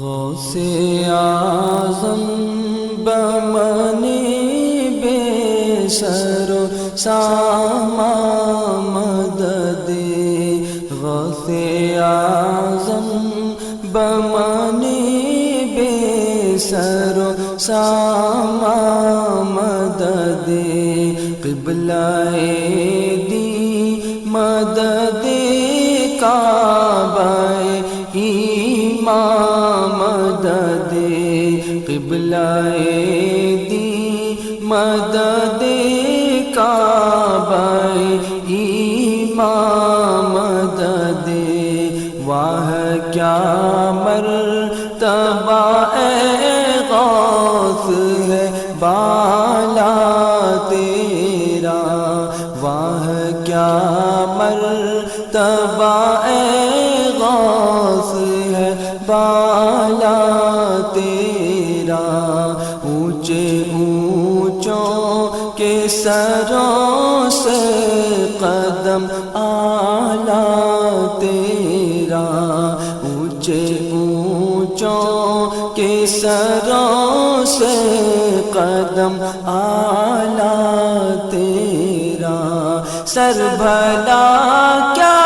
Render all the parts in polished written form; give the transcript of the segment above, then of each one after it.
غوث اعظم بمنی بے سر و سامان مدد، غوث اعظم بمنی بے سر و سامان مدد، قبلہ دی مدد کعبہ ایمان مدد، قبلہ دی مدد کعبہ ایمان مدد، واہ کیا مرتبہ اے غوث ہے بالا تیرا، واہ کیا مرتبہ اے غوث ہے بالا تیرا، اونچے اونچوں کے سروں سے قدم اعلیٰ تیرا، اونچے اونچوں کے سروں سے قدم اعلیٰ تیرا، سر بھلا کیا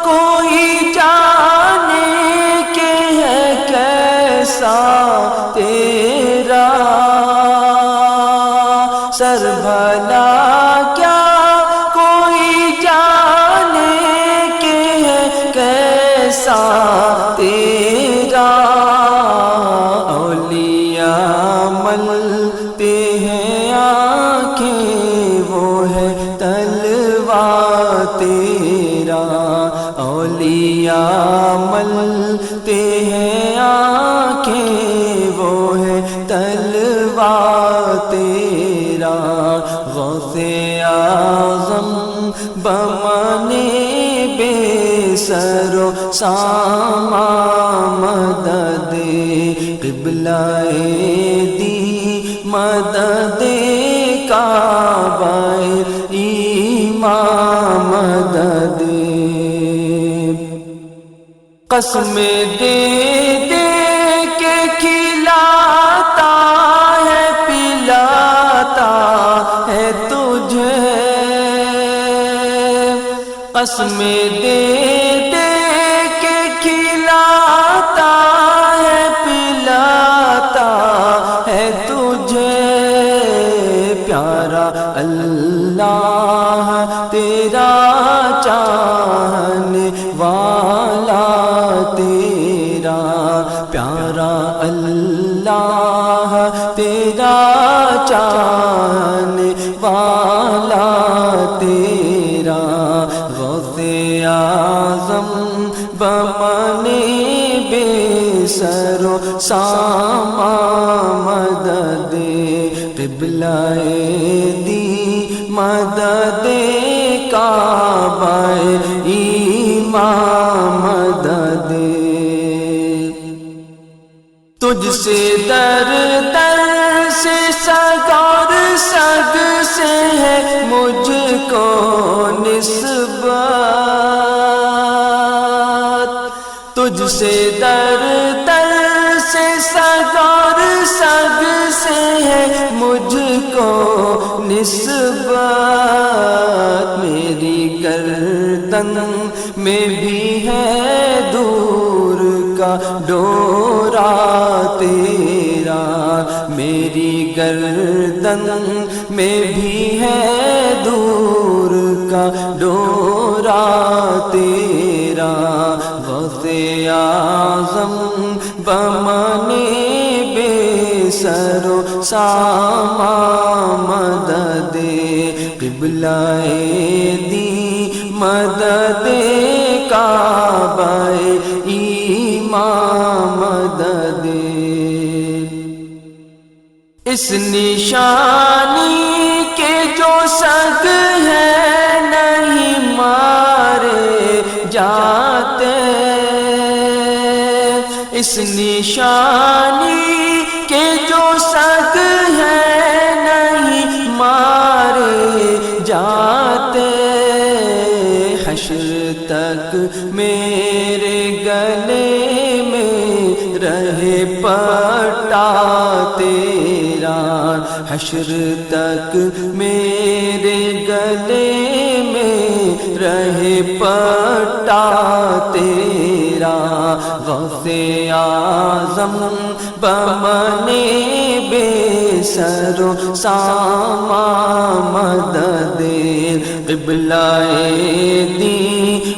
کوئی جانے کہ ہے کیسا تیرا، سر بھلا کیا کوئی جانے کہ ہے کیسا تیرا، اولیاء ملتے ہیں آنکھیں وہ ہے تلوار تیرا، اولیاء ملتے ہیں آنکھیں وہ ہے تلوار تیرا، غوث اعظم بمنی بے سر و سامان مدد، قبلہ دی مدد کعبہ ایمان مدد، قسم دے دے کے کھلاتا ہے پلاتا ہے تجھے، قسم دے دے کے کھلاتا ہے پلاتا ہے تجھے، پیارا اللہ تیرا چاہنے والا تیرا، پیارا اللہ تیرا چاہنے والا تیرا، غوث اعظم بمنی بے سر و سامان مدد، قبلہ دی مدد کعبہ ایمان مدد، تجھ سے در در سے سگ اور سگ سے ہے مجھ کو نسبت، تجھ سے در در سے سگ اور سگ سے ہے مجھ کو نسبت، میری گردن میں بھی ہے دور کا ڈورا تیرا، میری گردن میں بھی ہے دور کا ڈورا تیرا، غوث اعظم بمنی بے سر و سامان مدد، قبلہ دی مدد کعبہ ایمان مدد، اس نشانی کے جو سگ ہے نہیں مارے جاتے، اس نشانی کے جو سگ ہے نہیں مارے جاتے، حشر تک میرے گلے میں رہے حشر تک میرے گلے میں رہے پٹا تیرا، غوث اعظم بمنے بے سر و ساما مدد قبلہ دی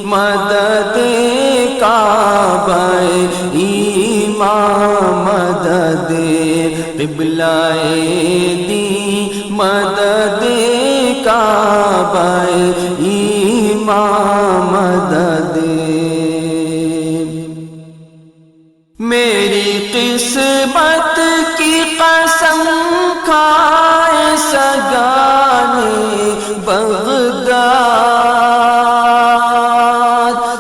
مدد کعبہ ایمان مدد قبلہ دی مدد کعبہ ایمان مدد۔ میری قسمت کی قسم کھائے سگانے بغداد،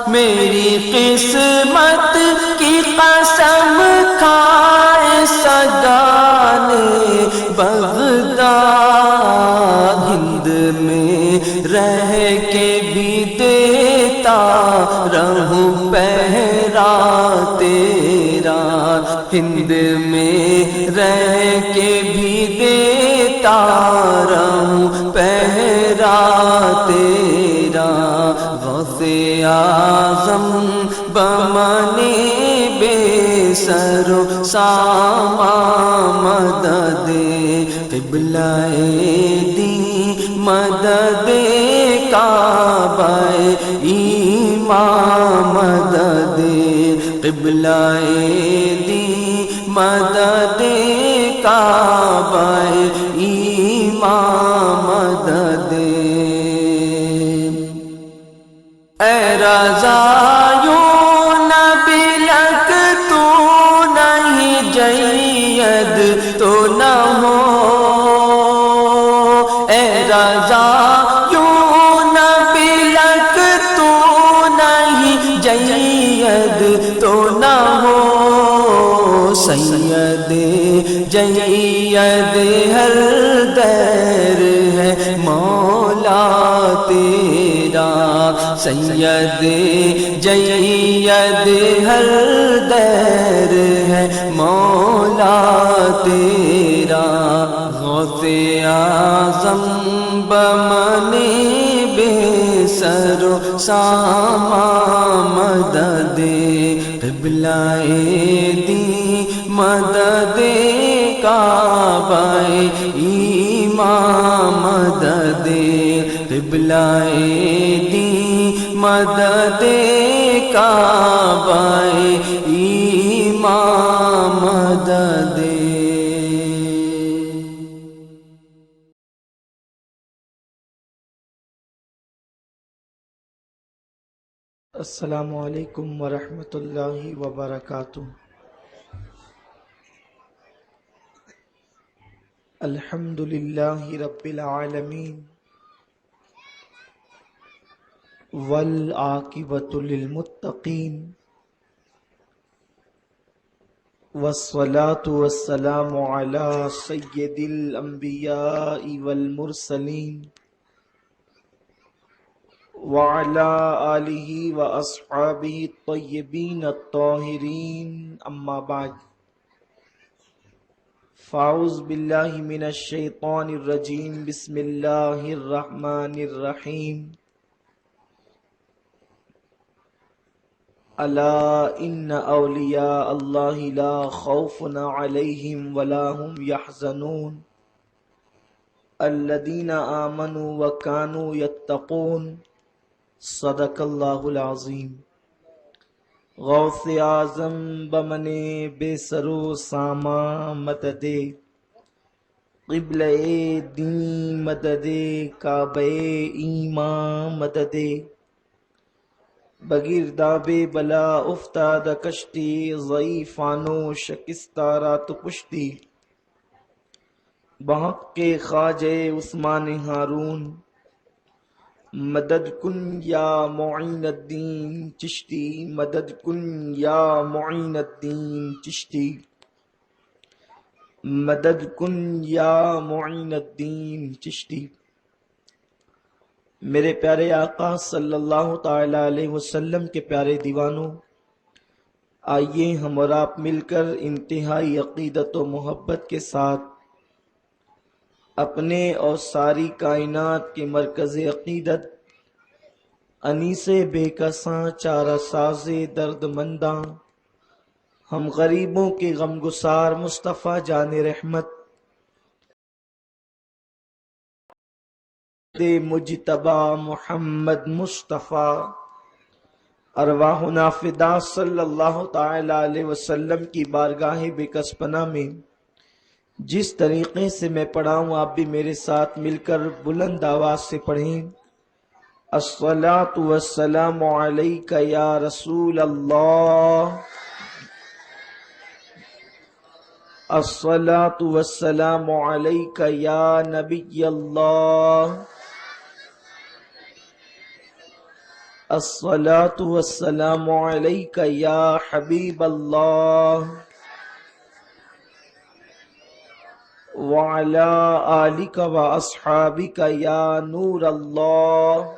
میری قسمت کی قسم کھائے سگانے بغداد، ہند میں رہ کے بھی دیتا رہوں پہرا تیرا، ہند میں رہ کے بھی دیتا رہوں پہرا تیرا، غوث اعظم بمنے بے سر و ساما مدد قبلہ دی مدد کعبہ ایمان مدد قبلہ دی مدد کعبہ ایمان مدد۔ اے رضا یوں نہ بلک تو نہیں جید تو نہ ہو، اے رضا یوں نہ بلک تو نہیں جید تو نہ ہو، سید جید ہر دیر ہے مولا تیرا، سید جید ہر دیر ہے مولا تیرا، غوث اعظم بمنے بے سر و ساما مدد قبلہ دی مدد کعبہ ایمان مدد قبلہ دی مدد کعبہ ایمان مدد۔ السلام علیکم ورحمۃ اللہ وبرکاتہ۔ الحمد للہ رب العالمین والعاقبۃ للمتقین والصلاة والسلام علی سید الانبیاء والمرسلین وعلى آلہ واصحابہ الطیبین الطاہرین، اما بعد، فاعوذ باللہ من الشیطان الرجیم، بسم اللہ الرحمن الرحیم۔ الا ان اولیاء اللہ لا خوف علیہم ولا هم يحزنون الذین آمنوا وکانوا یتقون، صدق اللہ العظیم۔ غوث اعظم بمنے بے سرو ساما مدد قبلہ دین مدد کعبہ ایمان مدد، بگرداب بلا افتاد کشتی ضعیفانو شکستہ رات پشتی، بحق کے خواجہ عثمان ہارون، مدد کن یا معین الدین چشتی، مدد کن یا معین الدین چشتی، مدد کن یا معین الدین چشتی۔ میرے پیارے آقا صلی اللہ تعالی علیہ وسلم کے پیارے دیوانوں، آئیے ہم اور آپ مل کر انتہائی عقیدت و محبت کے ساتھ اپنے اور ساری کائنات کے مرکز عقیدت، انیس بے کساں چارہ ساز درد منداں، ہم غریبوں کے غم گسار مصطفیٰ جان رحمت، مجتبی محمد مصطفیٰ، ارواحنا فدا صلی اللہ تعالی علیہ وسلم کی بارگاہ بے کس پناہ میں جس طریقے سے میں پڑھا ہوں آپ بھی میرے ساتھ مل کر بلند آواز سے پڑھیں۔ الصلاۃ والسلام علیک یا رسول اللہ، الصلاۃ والسلام علیک یا نبی اللہ، الصلاۃ والسلام علیک یا حبیب اللہ، وعلی آلک و اصحابک یا نور اللہ،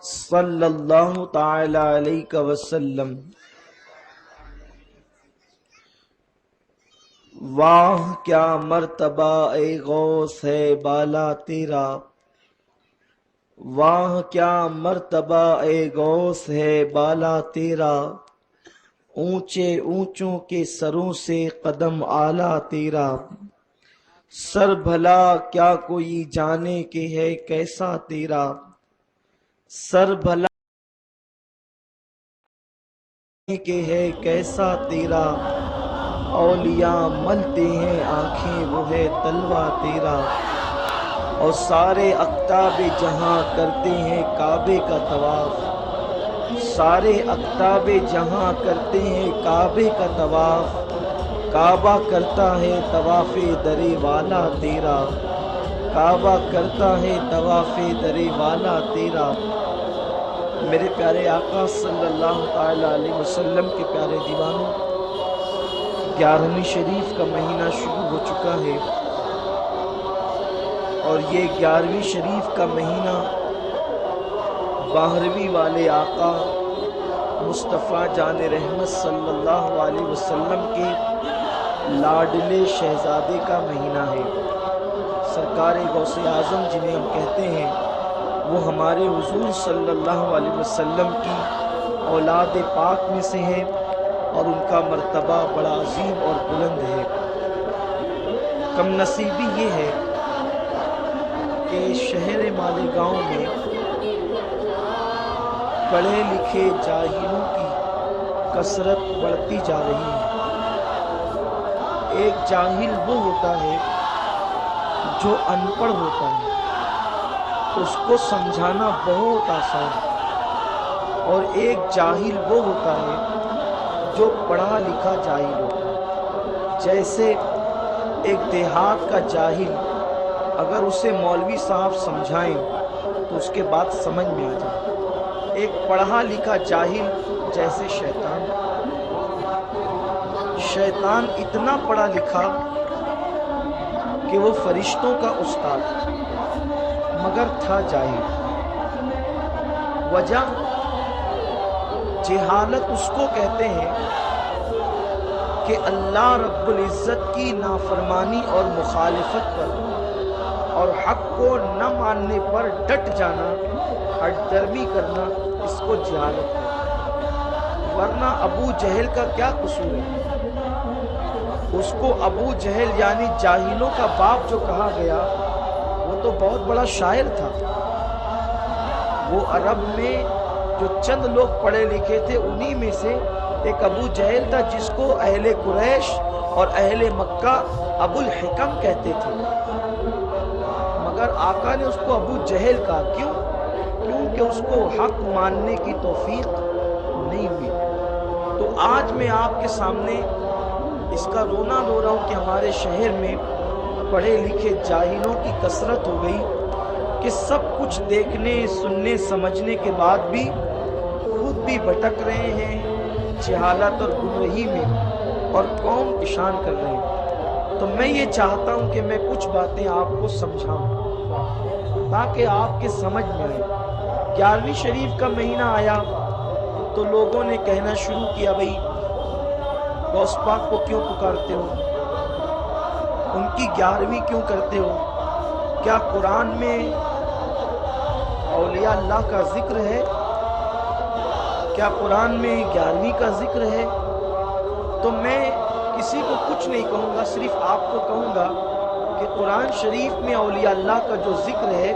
صلی اللہ تعالی علیہ وسلم۔ واہ کیا مرتبہ اے غوث ہے بالا تیرا، واہ کیا مرتبہ اے غوث ہے بالا تیرا، اونچے اونچوں کے سروں سے قدم اعلیٰ تیرا، سر بھلا کیا کوئی جانے کہ ہے کیسا تیرا، سر بھلا کہ ہے کیسا تیرا، اولیاء ملتے ہیں آنکھیں وہ ہے تلوہ تیرا، اور سارے اقطاب جہاں کرتے ہیں کعبے کا طواف، سارے اقطاب جہاں کرتے ہیں کعبے کا طواف، کعبہ کرتا ہے طواف درے والا تیرا، کعبہ کرتا ہے طواف درے والا تیرا۔ میرے پیارے آقا صلی اللہ تعالی علیہ وسلم کے پیارے دیوانوں، 11ویں شریف کا مہینہ شروع ہو چکا ہے، اور یہ 11ویں شریف کا مہینہ 12ویں والے آقا مصطفیٰ جان رحمت صلی اللہ علیہ وسلم کے لاڈلے شہزادے کا مہینہ ہے۔ سرکار غوث اعظم جنہیں ہم کہتے ہیں، وہ ہمارے حضور صلی اللہ علیہ وسلم کی اولاد پاک میں سے ہے، اور ان کا مرتبہ بڑا عظیم اور بلند ہے۔ کم نصیبی یہ ہے کہ شہر مالیگاؤں میں پڑھے لکھے جاہلوں کی کثرت بڑھتی جا رہی ہے۔ ایک جاہل وہ ہوتا ہے جو ان پڑھ ہوتا ہے، اس کو سمجھانا بہت آسان ہے، اور ایک جاہل وہ ہوتا ہے جو پڑھا لکھا جاہل ہوتا ہے۔ جیسے ایک دیہات کا جاہل اگر اسے مولوی صاحب سمجھائیں تو اس کے بعد سمجھ میں آ جائے، ایک پڑھا لکھا جاہل جیسے شیطان، شیطان اتنا پڑھا لکھا کہ وہ فرشتوں کا استاد مگر تھا جاہل۔ وجہ جہالت اس کو کہتے ہیں کہ اللہ رب العزت کی نافرمانی اور مخالفت پر اور حق کو نہ ماننے پر ڈٹ جانا، ہٹ درمی کرنا، اس کو جہالت ہے۔ ورنہ ابو جہل کا کیا قصور ہے؟ اس کو ابو جہل یعنی جاہلوں کا باپ جو کہا گیا، وہ تو بہت بڑا شاعر تھا۔ وہ عرب میں جو چند لوگ پڑھے لکھے تھے، انہی میں سے ایک ابو جہل تھا، جس کو اہل قریش اور اہل مکہ ابو الحکم کہتے تھے، مگر آقا نے اس کو ابو جہل کہا۔ کیوں؟ کیونکہ اس کو حق ماننے کی توفیق نہیں ہوئی۔ تو آج میں آپ کے سامنے اس کا رونا رو رہا ہوں کہ ہمارے شہر میں پڑھے لکھے جاہلوں کی کثرت ہو گئی کہ سب کچھ دیکھنے سننے سمجھنے کے بعد بھی خود بھی بھٹک رہے ہیں جہالت اور گمراہی میں، اور قوم پریشان کر رہے ہیں۔ تو میں یہ چاہتا ہوں کہ میں کچھ باتیں آپ کو سمجھاؤں تاکہ آپ کے سمجھ میں آئے۔ 11ویں شریف کا مہینہ آیا تو لوگوں نے کہنا شروع کیا، بھئی غوث پاک کو کیوں پکارتے ہو؟ ان کی 11ویں کیوں کرتے ہو؟ کیا قرآن میں اولیاء اللہ کا ذکر ہے؟ کیا قرآن میں 11ویں کا ذکر ہے؟ تو میں کسی کو کچھ نہیں کہوں گا، صرف آپ کو کہوں گا کہ قرآن شریف میں اولیاء اللہ کا جو ذکر ہے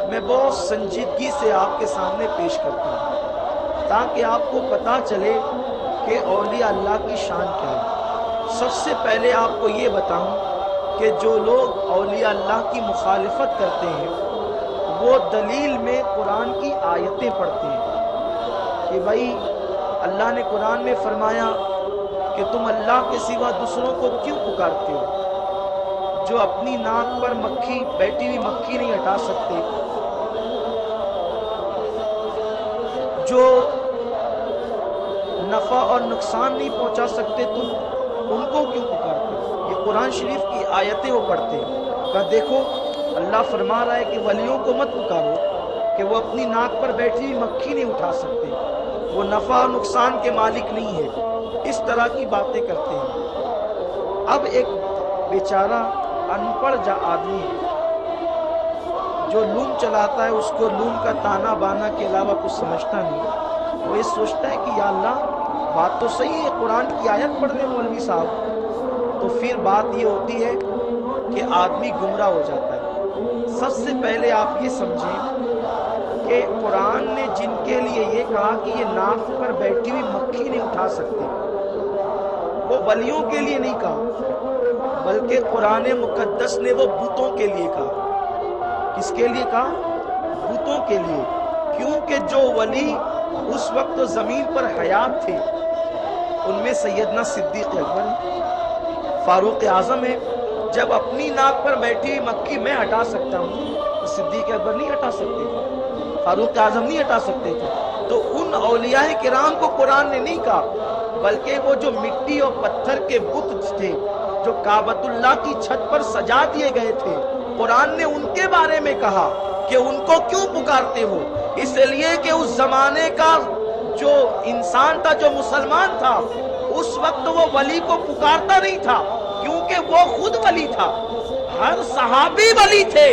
میں بہت سنجیدگی سے آپ کے سامنے پیش کرتا ہوں، تاکہ آپ کو پتہ چلے کہ اولیاء اللہ کی شان کیا ہے۔ سب سے پہلے آپ کو یہ بتاؤں کہ جو لوگ اولیاء اللہ کی مخالفت کرتے ہیں وہ دلیل میں قرآن کی آیتیں پڑھتے ہیں کہ بھائی اللہ نے قرآن میں فرمایا کہ تم اللہ کے سوا دوسروں کو کیوں پکارتے ہو؟ جو اپنی ناک پر مکھی بیٹھی ہوئی مکھی نہیں ہٹا سکتے، جو نفع اور نقصان نہیں پہنچا سکتے، تم ان کو کیوں پکارتے ہو؟ یہ قرآن شریف کی آیتیں وہ پڑھتے ہیں۔ کہا دیکھو اللہ فرما رہا ہے کہ ولیوں کو مت پکارو کہ وہ اپنی ناک پر بیٹھی ہوئی مکھی نہیں اٹھا سکتے، وہ نفع اور نقصان کے مالک نہیں ہے، اس طرح کی باتیں کرتے ہیں۔ اب ایک بیچارہ ان پڑھ جا آدمی ہے جو لوم چلاتا ہے، اس کو لوم کا تانا بانا کے علاوہ کچھ سمجھتا نہیں، وہ یہ سوچتا ہے کہ یا اللہ بات تو صحیح ہے، قرآن کی آیت پڑھ دیں مولوی صاحب، تو پھر بات یہ ہوتی ہے کہ آدمی گمراہ ہو جاتا ہے۔ سب سے پہلے آپ یہ سمجھیں کہ قرآن نے جن کے لیے یہ کہا کہ یہ ناک پر بیٹھی ہوئی مکھی نہیں اٹھا سکتے، وہ ولیوں کے لیے نہیں کہا، بلکہ قرآن مقدس نے وہ بتوں کے لیے کہا۔ کس کے لیے کہا؟ بتوں کے لیے، کیونکہ جو ولی اس وقت زمین پر حیات تھے ان میں سیدنا صدیق اکبر فاروق اعظم ہے۔ جب اپنی ناک پر بیٹھی ہوئی مکھی میں ہٹا سکتا ہوں تو صدیق اکبر نہیں ہٹا سکتے تھے، فاروق اعظم نہیں ہٹا سکتے تھے۔ تو ان اولیاء کرام کو قرآن نے نہیں کہا، بلکہ وہ جو مٹی اور پتھر کے بت تھے جو کعبۃ اللہ کی چھت پر سجا دیے گئے تھے، قرآن نے ان کے بارے میں کہا کہ ان کو کیوں پکارتے ہو؟ اس لیے کہ اس زمانے کا جو انسان تھا، جو مسلمان تھا، اس وقت وہ ولی کو پکارتا نہیں تھا، کیونکہ وہ خود ولی تھا، ہر صحابی ولی تھے۔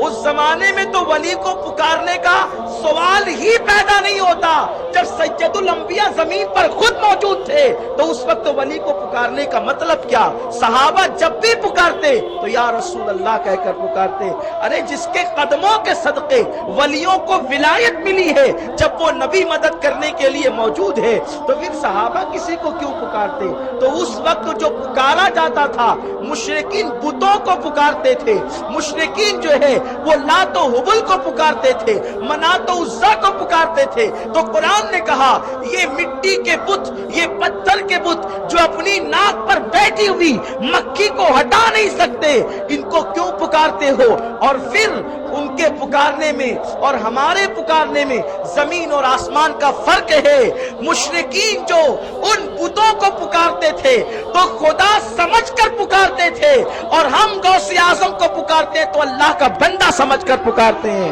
اس زمانے میں تو ولی کو پکارنے کا سوال ہی پیدا نہیں ہوتا۔ جب سید الانبیاء زمین پر خود موجود تھے تو اس وقت ولی کو پکارنے کا مطلب کیا؟ صحابہ جب بھی پکارتے تو یا رسول اللہ کہہ کر پکارتے۔ ارے جس کے قدموں کے صدقے ولیوں کو ولایت ملی ہے، جب وہ نبی مدد کرنے کے لیے موجود ہے تو پھر صحابہ کسی کو کیوں پکارتے؟ تو اس وقت جو پکارا جاتا تھا، مشرکین بتوں کو پکارتے تھے، مشرکین جو ہے وہ لات و حبل کو پکارتے تھے، منات و عزا کو پکارتے تھے۔ تو قرآن نے کہا یہ مٹی کے بت، یہ پتھر کے بت جو اپنی ناک پر بیٹھی ہوئی مکھی کو ہٹا نہیں سکتے، ان کو کیوں پکارتے ہو؟ اور پھر ان کے پکارنے میں اور ہمارے پکارنے میں زمین اور آسمان کا فرق ہے۔ مشرکین جو ان بتوں کو پکارتے تھے تو خدا سمجھ کر پکارتے تھے، اور ہم غوث اعظم کو پکارتے ہیں تو اللہ کا بندہ سمجھ کر پکارتے ہیں،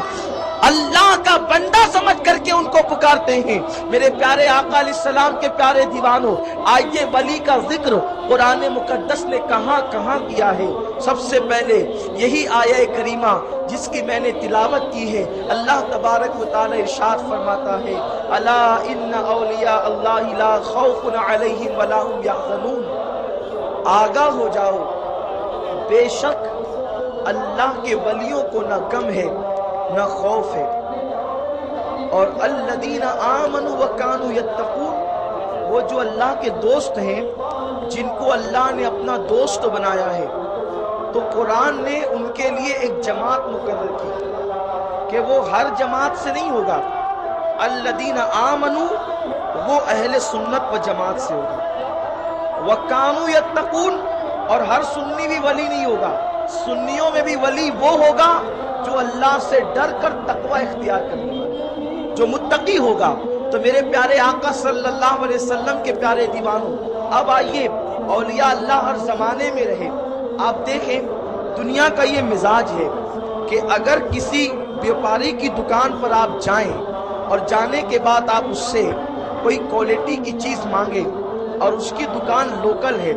اللہ کا بندہ سمجھ کر کے ان کو پکارتے ہیں۔ میرے پیارے آقا علیہ السلام کے پیارے دیوانوں، آئیے ولی کا ذکر قرآن مقدس نے کہاں کہاں کیا ہے۔ سب سے پہلے یہی آیہ کریمہ جس کی میں نے تلاوت کی ہے، اللہ تبارک و تعالی ارشاد فرماتا ہے، الا ان اولیاء اللہ لا خوف علیہم ولا هم یحزنون، آگاہ ہو جاؤ، بے شک اللہ کے ولیوں کو نہ غم ہے نہ خوف ہے، اور الذین آمنوا وکانوا یتقون، وہ جو اللہ کے دوست ہیں، جن کو اللہ نے اپنا دوست بنایا ہے، تو قرآن نے ان کے لیے ایک جماعت مقرر کی کہ وہ ہر جماعت سے نہیں ہوگا، الذین آمنوا وہ اہل سنت و جماعت سے ہوگا، وکانوا یتقون اور ہر سنی بھی ولی نہیں ہوگا، سنیوں میں بھی ولی وہ ہوگا جو اللہ سے ڈر کر تقوی اختیار کرنے والا، جو متقی ہوگا۔ تو میرے پیارے آقا صلی اللہ علیہ وسلم کے پیارے دیوانوں، اب آئیے اولیاء اللہ ہر زمانے میں رہے۔ آپ دیکھیں دنیا کا یہ مزاج ہے کہ اگر کسی بیوپاری کی دکان پر آپ جائیں اور جانے کے بعد آپ اس سے کوئی کوالٹی کی چیز مانگیں اور اس کی دکان لوکل ہے،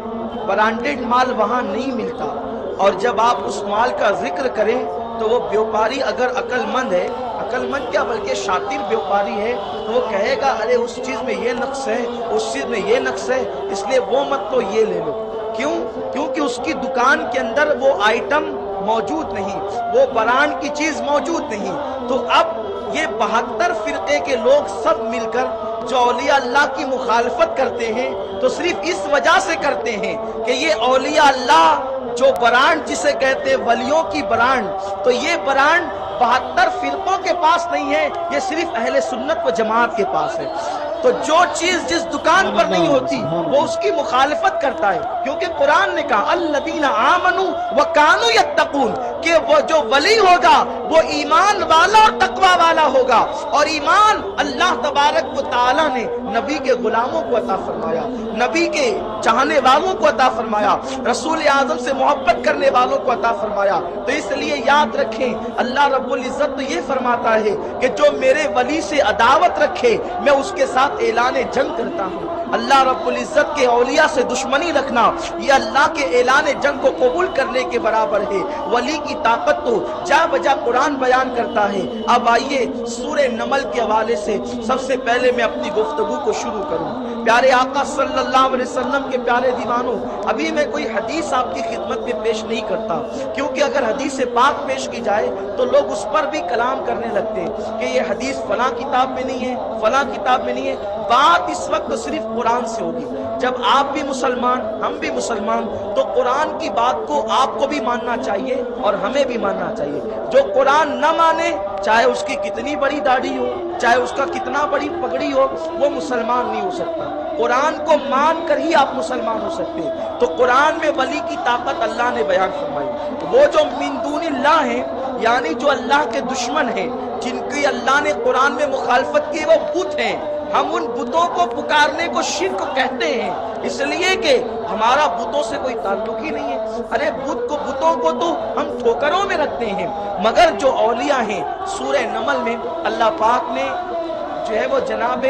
برانڈڈ مال وہاں نہیں ملتا، اور جب آپ اس مال کا ذکر کریں تو وہ بیوپاری اگر عقل مند ہے، عقل مند کیا بلکہ شاطر بیوپاری ہے، تو وہ کہے گا ارے اس چیز میں یہ نقص ہے، اس چیز میں یہ نقص ہے، اس لیے وہ مت تو یہ لے لو۔ کیوں؟ کیونکہ اس کی دکان کے اندر وہ آئٹم موجود نہیں، وہ برانڈ کی چیز موجود نہیں۔ تو اب یہ 72 فرقے کے لوگ سب مل کر جو اولیاء اللہ کی مخالفت کرتے ہیں تو صرف اس وجہ سے کرتے ہیں کہ یہ اولیاء اللہ جو برانڈ جسے کہتے ہیں ولیوں کی برانڈ، تو یہ برانڈ 72 فرقوں کے پاس نہیں ہے، یہ صرف اہل سنت و جماعت کے پاس ہے۔ تو جو چیز جس دکان پر نہیں ہوتی وہ اس کی مخالفت کرتا ہے، کیونکہ قرآن نے کہا الذین آمنوا وکانوا یتقون، کہ وہ جو ولی ہوگا وہ ایمان والا اور تقوی والا ہوگا، اور ایمان اللہ تبارک و تعالی نے نبی کے غلاموں کو عطا فرمایا، نبی کے چاہنے والوں کو عطا فرمایا، رسول اعظم سے محبت کرنے والوں کو عطا فرمایا۔ تو اس لیے یاد رکھیں اللہ رب العزت تو یہ فرماتا ہے کہ جو میرے ولی سے عداوت رکھے میں اس کے ساتھ اعلان جنگ کرتا ہوں۔ اللہ رب العزت کے اولیاء سے دشمنی رکھنا یہ اللہ کے اعلان جنگ کو قبول کرنے کے برابر ہے۔ ولی کی طاقت تو جا بجا قرآن بیان کرتا ہے۔ اب آئیے سورہ نمل کے حوالے سے سب سے پہلے میں اپنی گفتگو کو شروع کروں۔ پیارے آقا صلی اللہ علیہ وسلم کے پیارے دیوانوں، ابھی میں کوئی حدیث آپ کی خدمت میں پیش نہیں کرتا، کیونکہ اگر حدیث پاک پیش کی جائے تو لوگ اس پر بھی کلام کرنے لگتے ہیں کہ یہ حدیث فلاں کتاب میں نہیں ہے، فلاں کتاب میں نہیں ہے۔ بات اس وقت صرف قرآن سے ہوگی۔ جب آپ بھی مسلمان ہم بھی مسلمان تو قرآن کی بات کو آپ کو بھی ماننا چاہیے اور ہمیں بھی ماننا چاہیے۔ جو قرآن نہ مانے چاہے اس کی کتنی بڑی داڑھی ہو، چاہے اس کا کتنا بڑی پگڑی ہو، وہ مسلمان نہیں ہو سکتا۔ قرآن کو مان کر ہی آپ مسلمان ہو سکتے۔ تو قرآن میں ولی کی طاقت اللہ نے بیان فرمائی۔ وہ جو من دون اللہ ہیں، یعنی جو اللہ کے دشمن ہیں، جن کی اللہ نے قرآن میں مخالفت کی، وہ بت ہیں۔ ہم ان بتوں کو پکارنے کو شرک کہتے ہیں، اس لیے کہ ہمارا بتوں سے کوئی تعلق ہی نہیں ہے۔ ارے بتوں کو تو ہم ٹھوکروں میں رکھتے ہیں، مگر جو اولیاء ہیں سورہ نمل میں اللہ پاک نے جو ہے وہ جناب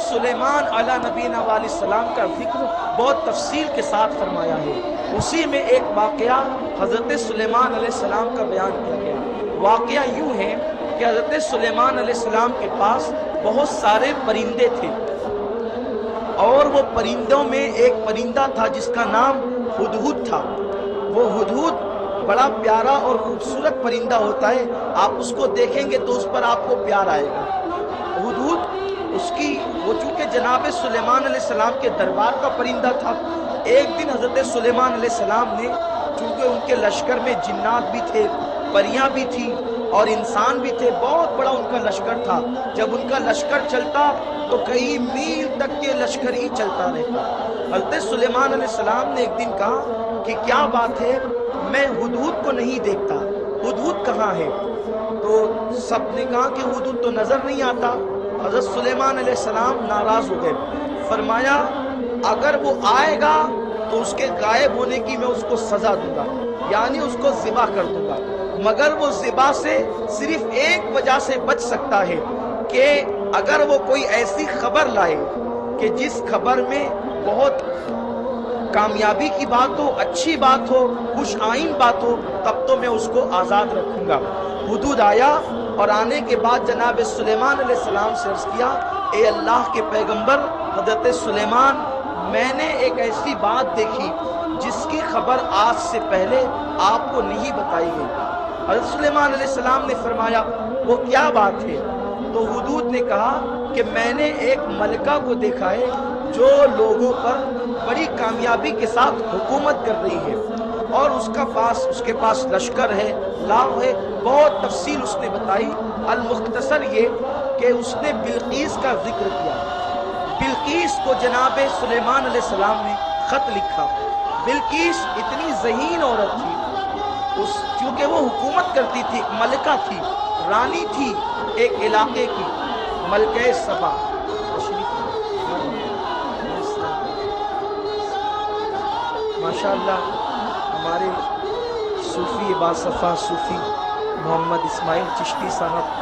سلیمان علیہ نبینا علیہ السلام کا ذکر بہت تفصیل کے ساتھ فرمایا ہے۔ اسی میں ایک واقعہ حضرت سلیمان علیہ السلام کا بیان کیا گیا۔ واقعہ یوں ہے کہ حضرت سلیمان علیہ السلام کے پاس بہت سارے پرندے تھے، اور وہ پرندوں میں ایک پرندہ تھا جس کا نام ہدہد تھا۔ وہ ہدہد بڑا پیارا اور خوبصورت پرندہ ہوتا ہے، آپ اس کو دیکھیں گے تو اس پر آپ کو پیار آئے گا۔ ہدہد اس کی وہ چونکہ جناب سلیمان علیہ السلام کے دربار کا پرندہ تھا، ایک دن حضرت سلیمان علیہ السلام نے، چونکہ ان کے لشکر میں جنات بھی تھے، پریاں بھی تھی اور انسان بھی تھے، بہت بڑا ان کا لشکر تھا۔ جب ان کا لشکر چلتا تو کئی میل تک کے لشکر ہی چلتا رہتا۔ حضرت سلیمان علیہ السلام نے ایک دن کہا کہ کیا بات ہے، میں ہدہد کو نہیں دیکھتا، ہدہد کہاں ہے؟ تو سب نے کہا کہ ہدہد تو نظر نہیں آتا۔ حضرت سلیمان علیہ السلام ناراض ہو گئے، فرمایا اگر وہ آئے گا تو اس کے غائب ہونے کی میں اس کو سزا دوں گا، یعنی اس کو ذبح کر دوں گا، مگر وہ ذبح سے صرف ایک وجہ سے بچ سکتا ہے کہ اگر وہ کوئی ایسی خبر لائے کہ جس خبر میں بہت کامیابی کی بات ہو، اچھی بات ہو، خوش آئین بات ہو، تب تو میں اس کو آزاد رکھوں گا۔ ہدہد آیا اور آنے کے بعد جناب سلیمان علیہ السلام سے عرض کیا، اے اللہ کے پیغمبر حضرت سلیمان، میں نے ایک ایسی بات دیکھی جس کی خبر آج سے پہلے آپ کو نہیں بتائی گئی۔ حضرت سلیمان علیہ السلام نے فرمایا وہ کیا بات ہے؟ تو ہدہد نے کہا کہ میں نے ایک ملکہ کو دیکھا ہے جو لوگوں پر بڑی کامیابی کے ساتھ حکومت کر رہی ہے، اور اس کے پاس لشکر ہے، لاؤ ہے، بہت تفصیل اس نے بتائی۔ المختصر یہ کہ اس نے بلقیس کا ذکر کیا۔ بلقیس کو جناب سلیمان علیہ السلام نے خط لکھا۔ بلقیس اتنی ذہین عورت تھی، چونکہ وہ حکومت کرتی تھی، ملکہ تھی، رانی تھی ایک علاقے کی، ملکہ سبا۔ ماشاءاللہ ہمارے صوفی باصفا صوفی محمد اسماعیل چشتی صاحب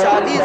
40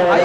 2.5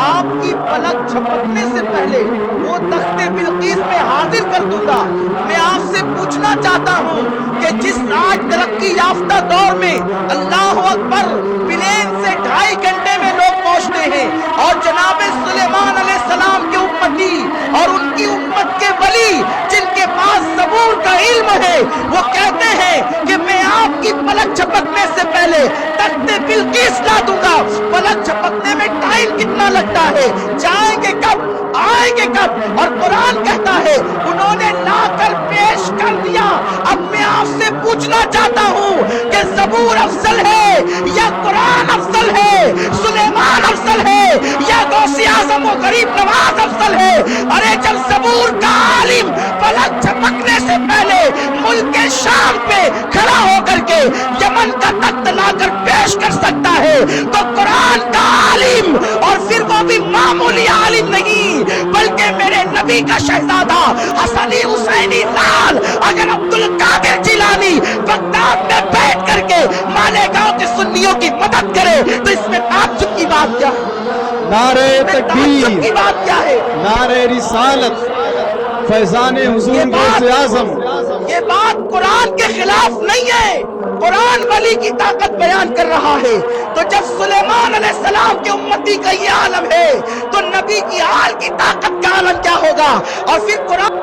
آپ کی پلک جھپکنے سے پہلے وہ تخت بلقیس میں حاضر کر دوں گا۔ میں آپ سے پوچھنا چاہتا ہوں کہ جس آج ترقی یافتہ دور میں اللہ اکبر پلین سے 2.5 گھنٹے میں لوگ پہنچتے ہیں، اور جناب سلیمان علیہ السلام کے امتی اور ان کی امت کے ولی جن کے پاس زبور کا علم ہے، وہ کہتے ہیں کہ میں آپ کی پلک جھپکنے سے پہلے تخت بلقیس لا دوں گا۔ پلک جھپکنے میں ٹائم کتنا لگتا ہے؟ جائیں گے کب؟ آئیں گے کب؟ اور قرآن کہتا ہے انہوں نے لا کر پیش کر دیا۔ اب میں آپ سے پوچھنا چاہتا ہوں کہ زبور افضل ہے یا قرآن افضل ہے؟ سلیمان افضل ہے یا غوث اعظم و غریب نواز افضل ہے؟ ارے جب زبور کا عالم پلک جھپکنے سے پہلے ملک شام پہ کھڑا ہو کر کے یمن کا تخت لا کر پیش کر سکتا ہے، تو قرآن کا عالم، اور پھر وہ بھی معمولی عالم نہیں بلکہ میرے نبی کا شہزادہ حسنی حسینی لال، اگر عبد القادر جیلانی بغداد میں بیٹھ کر کے مالیگاؤں کے سنیوں کی مدد کرے تو اس میں تعجب کی بات کیا ہے؟ نعرہ تعجب کی تکبیر، بات کیا ہے؟ نعرہ رسالت، فیضان حضور غوث اعظم۔ یہ بات قرآن کے خلاف نہیں ہے، قرآن ولی کی طاقت بیان کر رہا ہے۔ تو جب سلیمان علیہ السلام کے امتی کا یہ عالم ہے تو نبی کی آل کی طاقت کا عالم کیا ہوگا؟ اور پھر قرآن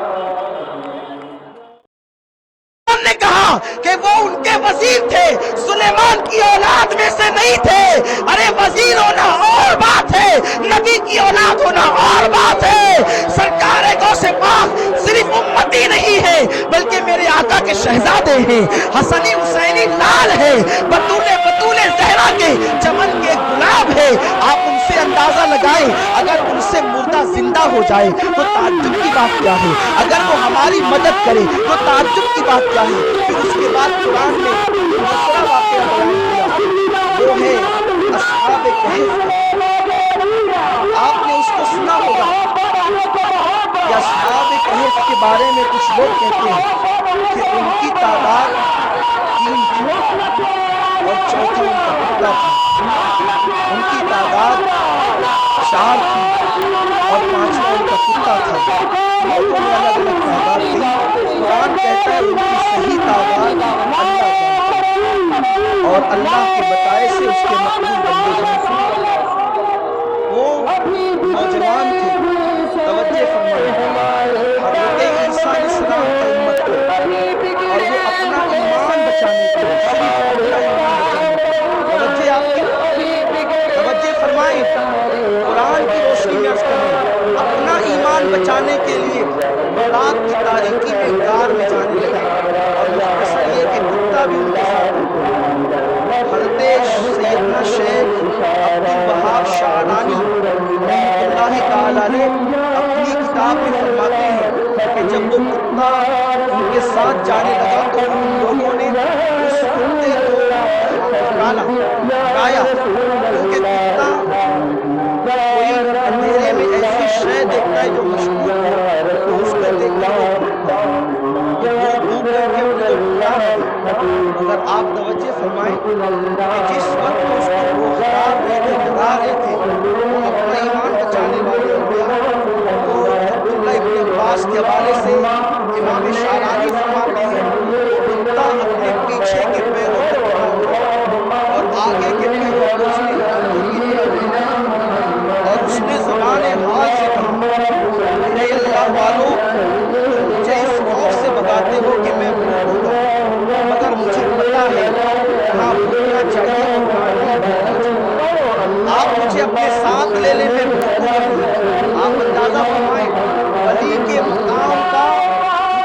نے کہا کہ وہ ان کے وزیر تھے، سلیمان کی اولاد میں سے نہیں تھے۔ ارے وزیر ہونا اور بات ہے، نبی کی اولاد ہونا اور بات ہے۔ سرکار غوث پاک صرف امتی نہیں ہے بلکہ میرے آقا کے شہزادے ہیں، حسنی حسینی لال ہے، بطول زہرا کے چمن کے گلاب ہے۔ آپ ان سے اندازہ لگائیں، اگر ان سے مردہ زندہ ہو جائے تو تعجب کی بات کیا ہے؟ اگر وہ ہماری مدد کرے تو تعجب کی بات کیا ہے؟ پھر اس کے بعد قرآن نے دوسرا واقعہ بیان کیا، وہ ہے اصحاب کہف۔ آپ نے اس کو سنا ہوگا کہ اصحاب کہف کے بارے میں کچھ لوگ کہتے ہیں کہ ان کی تعداد 3 تھی اور چوتھا ان کا کتا تھا۔ ان کی تعداد 4 تھی اور 5واں ان کا کتا تھا۔ لوگوں نے الگ الگ تعداد دی۔ قرآن کہتا ہے ان کی صحیح تعداد اللہ جانتا ہے، اور اللہ کے بتائے سے اس کے مقبول بندے جانتے ہیں۔ وہ نوجوان تھے، توجہ فرمائیں، حضرت عیسیٰ علیہ السلام کی امت کو، اور وہ اپنا ایمان بچانے کے لیے، صرف اپنا ایمان بچانے کے لیے، توجہ آپ کی، توجہ فرمائیں، قرآن کی روشنی میں عرض کریں، اپنا ایمان بچانے کے لیے رات کی تاریکی میں غار میں جانے لگے، اور مختصر یہ کہ کتا بھی ان کے ساتھ ہوتا۔ حضرت سیدنا شیخ عبدالوہاب شعرانی رحمۃ اللہ تعالیٰ نے اپنی کتاب میں فرماتے ہیں کہ جب وہ کتا ان کے ساتھ جانے لگا تو ان لوگوں نے اس کتے کو گایا، کیونکہ کتا کوئی اندھیرے میں ایسی شے دیکھتا ہے جو مشہور ہے تو اس کو دیکھتا ہے، وہ بھوک کر کے ان کو ڈھونڈا ہے۔ مگر آپ توجہ فرمائیں کہ جس وقت اس کو گوہرا رہے تھے، ڈرا رہے تھے، وہ اپنا ایمان بچانے والے ہو گیا۔ تو عبداللہ ابن عباس کے حوالے سے امام شعرانی فرماتے ہیں کتا اپنے پیچھے کے پیروں پر کھڑا ہوا اور آگے کے پیروں کو اس نے ہاتھوں کی طرح لیا، اور اس نے زبان حال سے کہا، اے اللہ والوں، مجھے اس خوف سے بھگاتے ہو کہ میں بھوکوں گا، مگر مجھے پتا ہے کہاں بھوکنا چاہیے اور کہاں نہیں بھوکنا چاہیے۔ آپ مجھے اپنے ساتھ لے لیں، میں بھوکوں گا۔ آپ اندازہ فرمائیں ولی کے مقام کا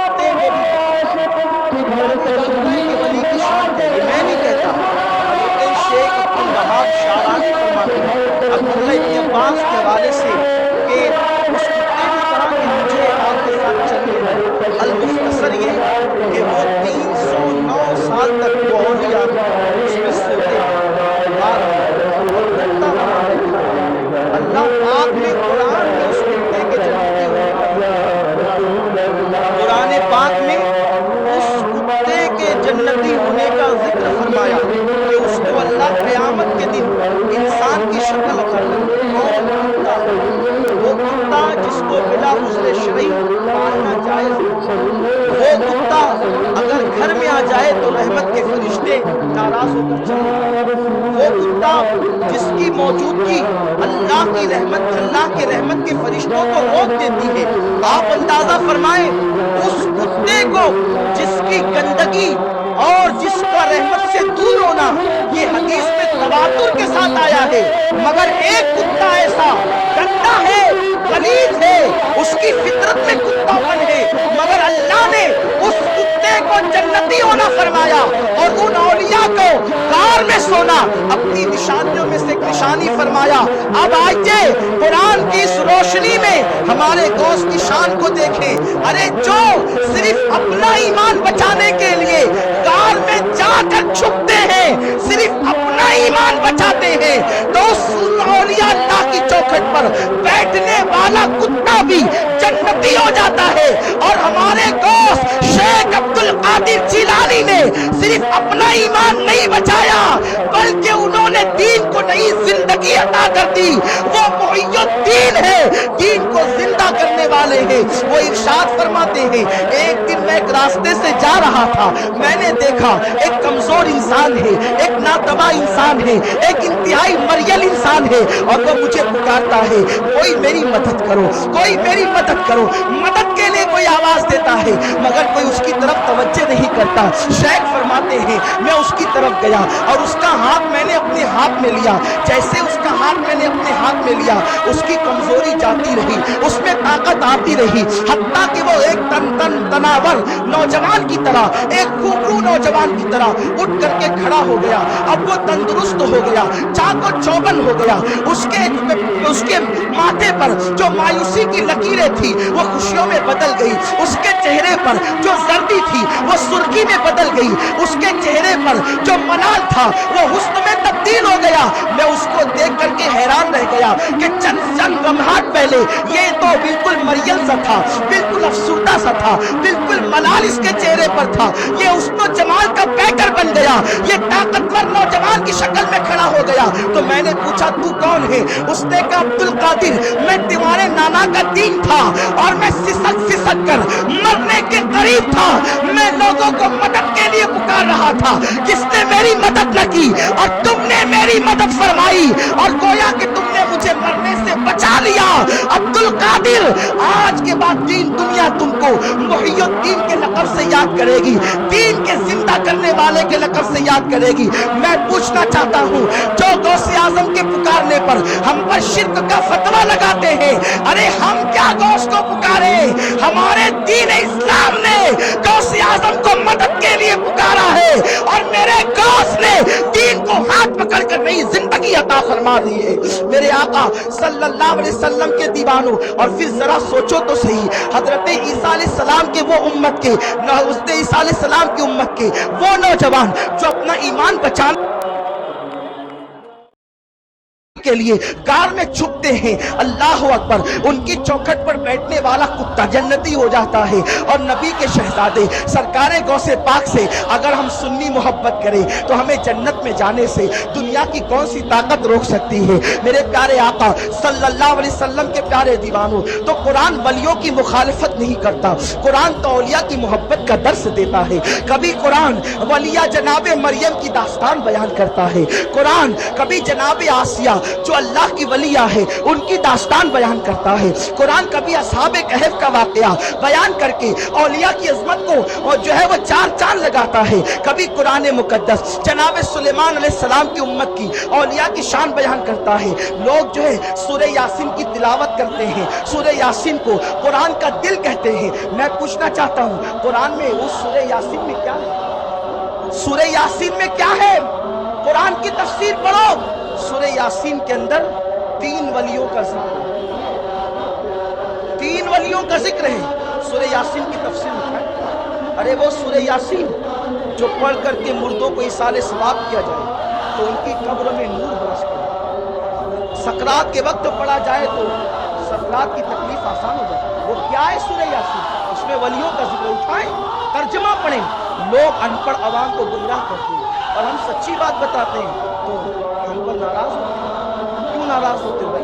کتے میں بھی ولی کی شان ہے، یہ میں نہیں کہتا، حضرت شیخ عبدالوہاب شعرانی فرماتے ہیں عبداللہ ابن عباس کے حوالے سے کہ اس کتے نے کہا کہ مجھے آپ کے ساتھ چلنا ہے۔ المختصر یہ کہ وہ 309 سال تک وہ اولیاء اس میں سوتے اور کتا وہاں بیٹھا۔ اللہ پاک نے قرآن میں اس کتے کے جنتی ہونے کا، قرآن پاک میں اس کتے کے جنتی ہونے کا ذکر فرمایا کہ اس کو اللہ قیامت کے دن انسان کی شکل عطا کرے۔ کو بلا عذر شرعی پالنا جائز ہے۔ وہ کتا اگر گھر میں آ جائے تو رحمت کے فرشتے ناراض ہو کر چلے جائیں۔ وہ کتا جس کی موجودگی اللہ کی رحمت کے فرشتوں کو روک دیتی ہے، آپ اندازہ فرمائیں اس کتے کو جس کی گندگی اور جس کا رحمت سے دور ہونا یہ حدیث میں تواتر کے ساتھ آیا ہے، مگر ایک کتا ایسا گندا ہے، غلیظ ہے، اس کی فطرت میں کتا پن ہے، مگر اللہ نے اس کتے کو جنتی ہونا فرمایا اور ان اولیاء کو غار میں سونا اپنی نشانیوں میں سے نشانی فرمایا۔ اب آئیے قرآن کی اس روشنی میں ہمارے غوث کی شان کو دیکھیں۔ ارے جو صرف اپنا ایمان بچانے کے لیے غار میں جا کر چھپتے ہیں، صرف اپنا ایمان بچاتے ہیں، تو اس اولیاء اللہ کی چوکھٹ پر بیٹھنے والا کتا بھی جنتی ہو جاتا ہے۔ اور ہمارے غوث شیخ عبد القادر جیلانی نے صرف اپنا ایمان نہیں بچایا بلکہ انہوں نے دین کو نئی زندگی عطا کر دی۔ وہ محی الدین ہے، دین کو زندہ کرنے والے ہیں۔ وہ ارشاد فرماتے ہیں ایک دن میں ایک راستے سے جا رہا تھا، میں نے دیکھا ایک کمزور انسان ہے، ایک ناتواں انسان ہے، ایک انتہائی مریل انسان ہے، اور وہ مجھے پکارتا ہے کوئی میری مدد کرو، کوئی میری مدد کرو۔ مدد کے لیے کوئی آواز دیتا ہے مگر کوئی اس کی طرف توجہ نہیں کرتا۔ شیخ فرماتے ہیں میں اس کی طرف گیا اور اس کا ہاتھ میں نے اپنے ہاتھ میں لیا، جیسے اس کا ہاتھ میں نے اپنے ہاتھ میں لیا اس کی کمزوری جاتی رہی، اس میں طاقت آتی رہی، حتیٰ کہ وہ ایک تناور نوجوان کی طرح، ایک کھوکھرو نوجوان کی طرح اٹھ کر کے کھڑا ہو گیا۔ اب وہ تندرست ہو گیا، چاق و چوبند ہو گیا۔ اس کے ماتھے پر جو مایوسی کی لکیریں تھی وہ خوشیوں میں بدل گئی، اس کے چہرے پر جو زردی تھی وہ سرخی میں بدل گئی، اس کے چہرے پر جو ملال تھا وہ حسن میں تبدیل ہو گیا۔ میں اس کو دیکھ کر کے حیران رہ گیا کہ چند لمحات پہلے یہ تو بالکل مریل سا تھا، بالکل افسردہ سا تھا، بالکل ملال اس کے چہرے پر تھا، یہ حسن و جمال کا پیکر بن گیا، یہ طاقتور نوجوان کی شکل میں کھڑا ہو گیا۔ تو میں نے پوچھا تو کون ہے؟ اس نے کہا عبد القادر، میں تمہارے نانا کا دین تھا اور میں سسک کر مرنے کے قریب تھا، میں لوگوں کو مدد کے لیے پکار رہا تھا، جس نے میری مدد نہ کی اور تم نے میری مدد فرمائی اور گویا کہ تم نے مجھے مرنے سے بچا لیا۔ عبد القادر، آج کے بعد دین دنیا تم کو محی الدین کے لقب سے یاد کرے گی، دین کے زندہ کرنے والے کے لقب سے یاد کرے گی۔ میں پوچھنا چاہتا ہوں جو غوث اعظم کے پکارنے پر ہم پر شرک کا فتویٰ لگاتے ہیں، ارے ہم کیا غوث کو پکارے؟ ہمارے دین اسلام نے غوث اعظم کو مدد کے لیے پکارا ہے اور میرے غوث نے دین کو ہاتھ پکڑ کر نئی زندگی عطا فرما دی ہے۔ میرے آقا صلی اللہ علیہ وسلم کے دیوانوں، اور پھر ذرا سوچو تو صحیح، حضرت عیسیٰ علیہ السلام کے وہ امت کے، حضرت عیسیٰ علیہ السلام کی امت کے وہ نوجوان جو اپنا ایمان بچانے کے لیے غار میں چھپتے ہیں، اللہ اکبر، ان کی چوکھٹ پر بیٹھنے والا کتا جنتی ہو جاتا ہے۔ اور نبی کے شہزادے سرکار غوث پاک سے اگر ہم سنی محبت کریں تو ہمیں جنت میں جانے سے دنیا کی کون سی طاقت روک سکتی ہے؟ میرے پیارے آقا صلی اللہ علیہ وسلم کے پیارے دیوانوں، تو قرآن ولیوں کی مخالفت نہیں کرتا، قرآن تو اولیاء کی محبت کا درس دیتا ہے۔ کبھی قرآن ولیہ جناب مریم کی داستان بیان کرتا ہے، قرآن کبھی جناب آسیہ جو اللہ کی ولیہ ہے ان کی داستان بیان کرتا ہے، قرآن کبھی اصحاب کہف کا واقعہ بیان کر کے اولیاء کی عظمت کو اور جو ہے وہ چار چاند لگاتا ہے۔ کبھی قرآن مقدس جناب سلیمان علیہ السلام کی امت کی اولیاء کی شان بیان کرتا ہے۔ لوگ جو ہے سورہ یاسین کی تلاوت کرتے ہیں، سورہ یاسین کو قرآن کا دل کہتے ہیں۔ میں پوچھنا چاہتا ہوں قرآن میں اس سورہ یاسین میں کیا ہے؟ سورہ یاسین میں کیا ہے؟ قرآن کی تفسیر پڑھو، سورہ یاسین کے اندر 3 ولیوں کا ذکر ہے، 3 ولیوں کا ذکر ہے۔ سورہ یاسین کی تفسیر اٹھائیں، ارے وہ سورہ یاسین جو پڑھ کر کے مردوں کو ایصال ثواب کیا جائے تو ان کی قبر میں نور برس پڑے، سکرات کے وقت پڑھا جائے تو سکرات کی تکلیف آسان ہو جائے۔ وہ کیا ہے سورہ یاسین؟ اس میں ولیوں کا ذکر، اٹھائیں ترجمہ پڑھیں۔ لوگ ان پڑھ عوام کو گمراہ کرتے ہیں اور ہم سچی بات بتاتے ہیں تو ہم پر ناراض ہوتے ہیں۔ کیوں ناراض ہوتے بھائی؟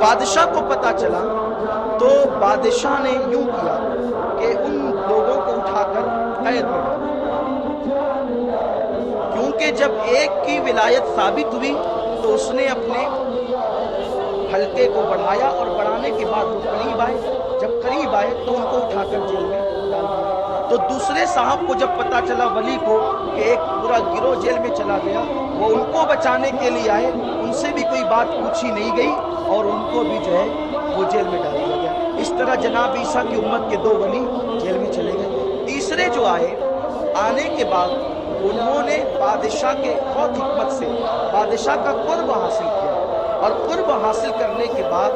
بادشاہ کو پتا چلا تو بادشاہ نے یوں کیا کہ ان لوگوں کو اٹھا کر قید میں ڈالا، کیونکہ جب ایک کی ولایت ثابت ہوئی تو اس نے اپنے حلقے کو بڑھایا اور بڑھانے کے بعد وہ قریب آئے، جب قریب آئے تو ان کو اٹھا کر جیل میں ڈال دیا۔ تو دوسرے صاحب کو جب پتا چلا ولی کو کہ ایک پورا گروہ جیل میں چلا گیا، وہ ان کو بچانے کے لیے آئے، ان سے بھی کوئی بات پوچھی نہیں گئی اور ان کو بھی جو ہے وہ جیل میں ڈال دیا گیا۔ اس طرح جناب عیسیٰ کی امت کے 2 ولی جیل میں چلے گئے۔ تیسرے جو آئے، آنے کے بعد انہوں نے بادشاہ کے بہت حکمت سے بادشاہ کا قرب حاصل کیا، اور قرب حاصل کرنے کے بعد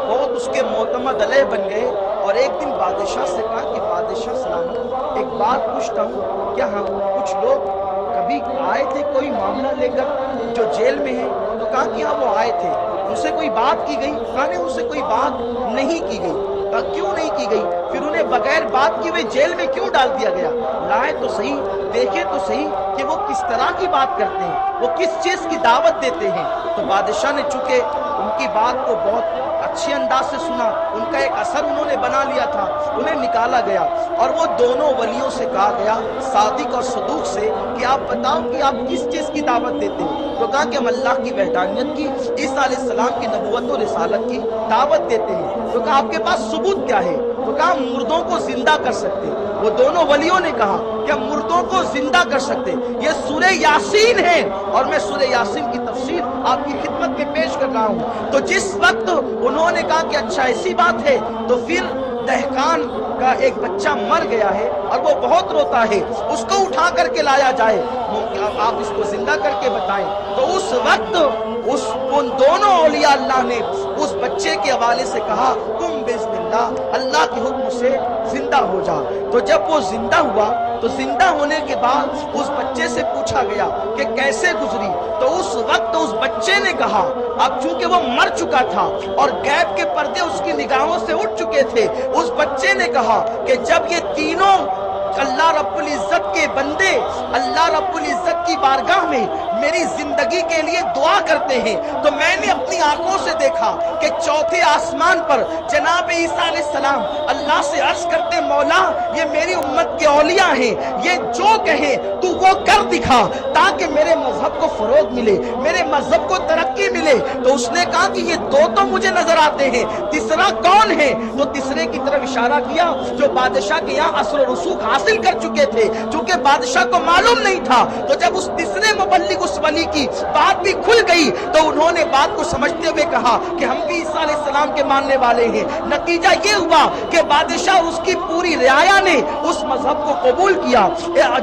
بہت اس کے معتمد علیہ بن گئے، اور ایک دن بادشاہ سے کہا کہ بادشاہ سلامت، ایک بات پوچھتا ہوں، کیا ہم کچھ لوگ کبھی آئے تھے کوئی معاملہ لے کر جو جیل میں ہیں؟ تو کہا کہ ہاں وہ آئے تھے، ان سے کوئی بات کی گئی؟ کہا نہیں، ان سے کوئی بات نہیں کی گئی۔ کہا کیوں نہیں کی گئی؟ پھر انہیں بغیر بات کی ہوئے جیل میں کیوں ڈال دیا گیا؟ لائے تو صحیح، دیکھیں تو صحیح کہ وہ کس طرح کی بات کرتے ہیں، وہ کس چیز کی دعوت دیتے ہیں۔ تو بادشاہ نے چونکہ ان کی بات کو بہت اچھے انداز سے سنا، ان کا ایک اثر انہوں نے بنا لیا تھا، انہیں نکالا گیا اور وہ دونوں ولیوں سے کہا گیا، صادق اور صدوق سے، کہ آپ بتاؤ کہ آپ کس چیز کی دعوت دیتے ہیں؟ تو کہا کہ ہم اللہ کی وحدانیت کی، عیسیٰ علیہ السلام کی نبوت و رسالت کی دعوت دیتے ہیں۔ تو کہا آپ کے پاس ثبوت کیا ہے؟ تو کہا مردوں کو زندہ کر سکتے۔ وہ دونوں ولیوں نے کہا کہ ہم مردوں کو زندہ کر سکتے، یہ سورہ یاسین ہے، اور میں سورہ یاسین کی تفسیر آپ کی خدمت میں پیش کر رہا ہوں۔ تو جس وقت انہوں نے کہا کہ اچھا ایسی بات ہے، تو پھر دہقان کا ایک بچہ مر گیا ہے اور وہ بہت روتا ہے، اس کو اٹھا کر کے لایا جائے، آپ اس کو زندہ کر کے بتائیں۔ تو اس وقت ان دونوں اولیاء اللہ نے اس بچے کے حوالے سے کہا، تم بسم اللہ، اللہ کے حکم سے زندہ ہو جا۔ تو جب وہ زندہ ہوا تو زندہ ہونے کے بعد اس بچے سے پوچھا گیا کہ کیسے گزری؟ تو اس وقت اس بچے نے کہا، اب چونکہ وہ مر چکا تھا اور غیب کے پردے اس کی نگاہوں سے اٹھ چکے تھے، اس بچے نے کہا کہ جب یہ تینوں اللہ رب العزت کے بندے اللہ رب العزت کی بارگاہ میں میری زندگی کے لیے دعا کرتے ہیں، تو میں نے اپنی آنکھوں سے دیکھا کہ چوتھے آسمان پر جناب عیسیٰ علیہ السلام اللہ سے عرض کرتے، مولا یہ میری امت کے اولیاء ہیں، یہ جو کہیں تو وہ کر دکھا تاکہ میرے مذہب کو فروغ ملے، میرے مذہب کو ترقی ملے۔ تو اس نے کہا کہ یہ دو تو مجھے نظر آتے ہیں، تیسرا کون ہے؟ تو تیسرے کی طرف اشارہ کیا جو بادشاہ کے یہاں اثر و رسوخ حاصل کر چکے تھے، چونکہ بادشاہ کو معلوم نہیں تھا۔ تو جب اس تیسرے مبلغ اس ولی کی بات بھی کھل گئی تو انہوں نے بات کو سمجھتے ہوئے کہا کہ ہم بھی عیسیٰ علیہ السلام کے ماننے والے ہیں۔ نتیجہ یہ ہوا کہ بادشاہ اس کی پوری رعایا نے اس مذہب کو قبول کیا،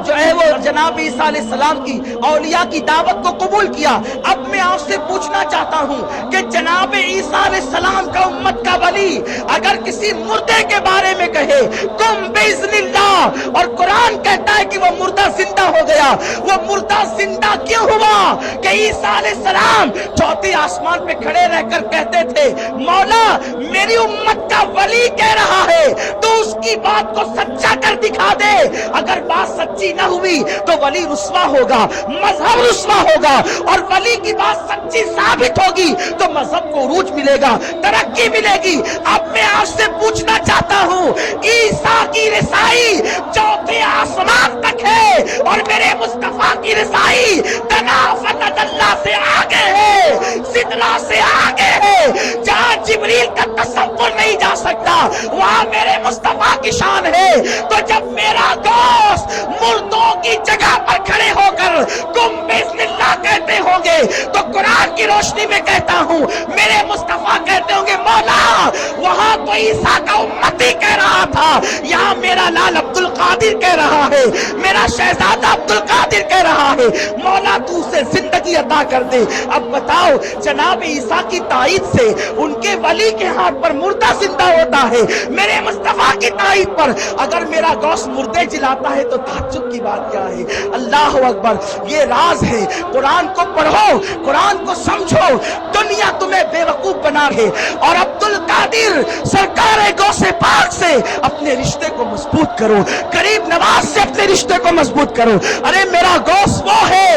جو ہے وہ جناب عیسیٰ علیہ السلام کی اولیاء کی دعوت کو قبول کیا۔ اب میں آپ سے پوچھنا چاہتا ہوں کہ جناب عیسیٰ علیہ السلام کا امت کا ولی اگر کسی مردے کے بارے میں کہے تم باذن اللہ، اور قرآن کہتا ہے کہ وہ مردہ زندہ ہو گیا، وہ مردہ زندہ کیوں ہوا؟ کہ عیسیٰ علیہ السلام چوتھے آسمان پہ کھڑے رہ کر کہتے تھے، مولا میری امت کا ولی کہہ رہا ہے تو اس کی بات کو سچا کر دکھا دے۔ اگر بات سچی نہ ہوئی تو ولی رسوا ہوگا، مذہب رسوا ہوگا، اور ولی کی بات سچی ثابت ہوگی تو مذہب کو عروج ملے گا، ترقی ملے گی۔ اب میں آپ سے پوچھنا چاہتا ہوں، عیسیٰ کی رسائی چوتھے آسمان تک ہے اور میرے مصطفیٰ کی رسائی تنافت اللہ سے آگے ہے، سدرہ سے آگے ہے، جہاں جبریل کا تصور نہیں جا سکتا وہاں میرے مصطفیٰ کی شان ہے۔ تو جب میرا دوست مردوں کی جگہ پر کھڑے ہو کر تم بسم اللہ کہتے ہوں گے تو قرآن کی روشنی میں کہتا ہوں میرے مصطفیٰ کہتے ہوں گے، مولا وہاں تو عیسیٰ کا امتی کہہ رہا تھا، یہاں میرا لال عبد القادر کہہ رہا ہے، میرا شہزادہ عبد القادر کہہ رہا ہے، مولا تو اسے زندگی عطا کر دے۔ اب بتاؤ جناب عیسیٰ کی تائید سے ان کے ولی کے ہاتھ پر مردہ زندہ ہوتا ہے، میرے مصطفیٰ کی تائید پر اگر میرا غوث مردے جلاتا ہے تو تعجب کی بات کیا ہے؟ اللہ اکبر، یہ راز ہے۔ قرآن کو پڑھو، قرآن کو سمجھو، دنیا تمہیں بے وقوف بنا رہے، اور عبد القادر سرکار غوث پاک سے اپنے رشتے کو مضبوط کرو، غریب نواز سے اپنے رشتے کو مضبوط کرو۔ ارے میرا غوث وہ ہے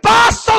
500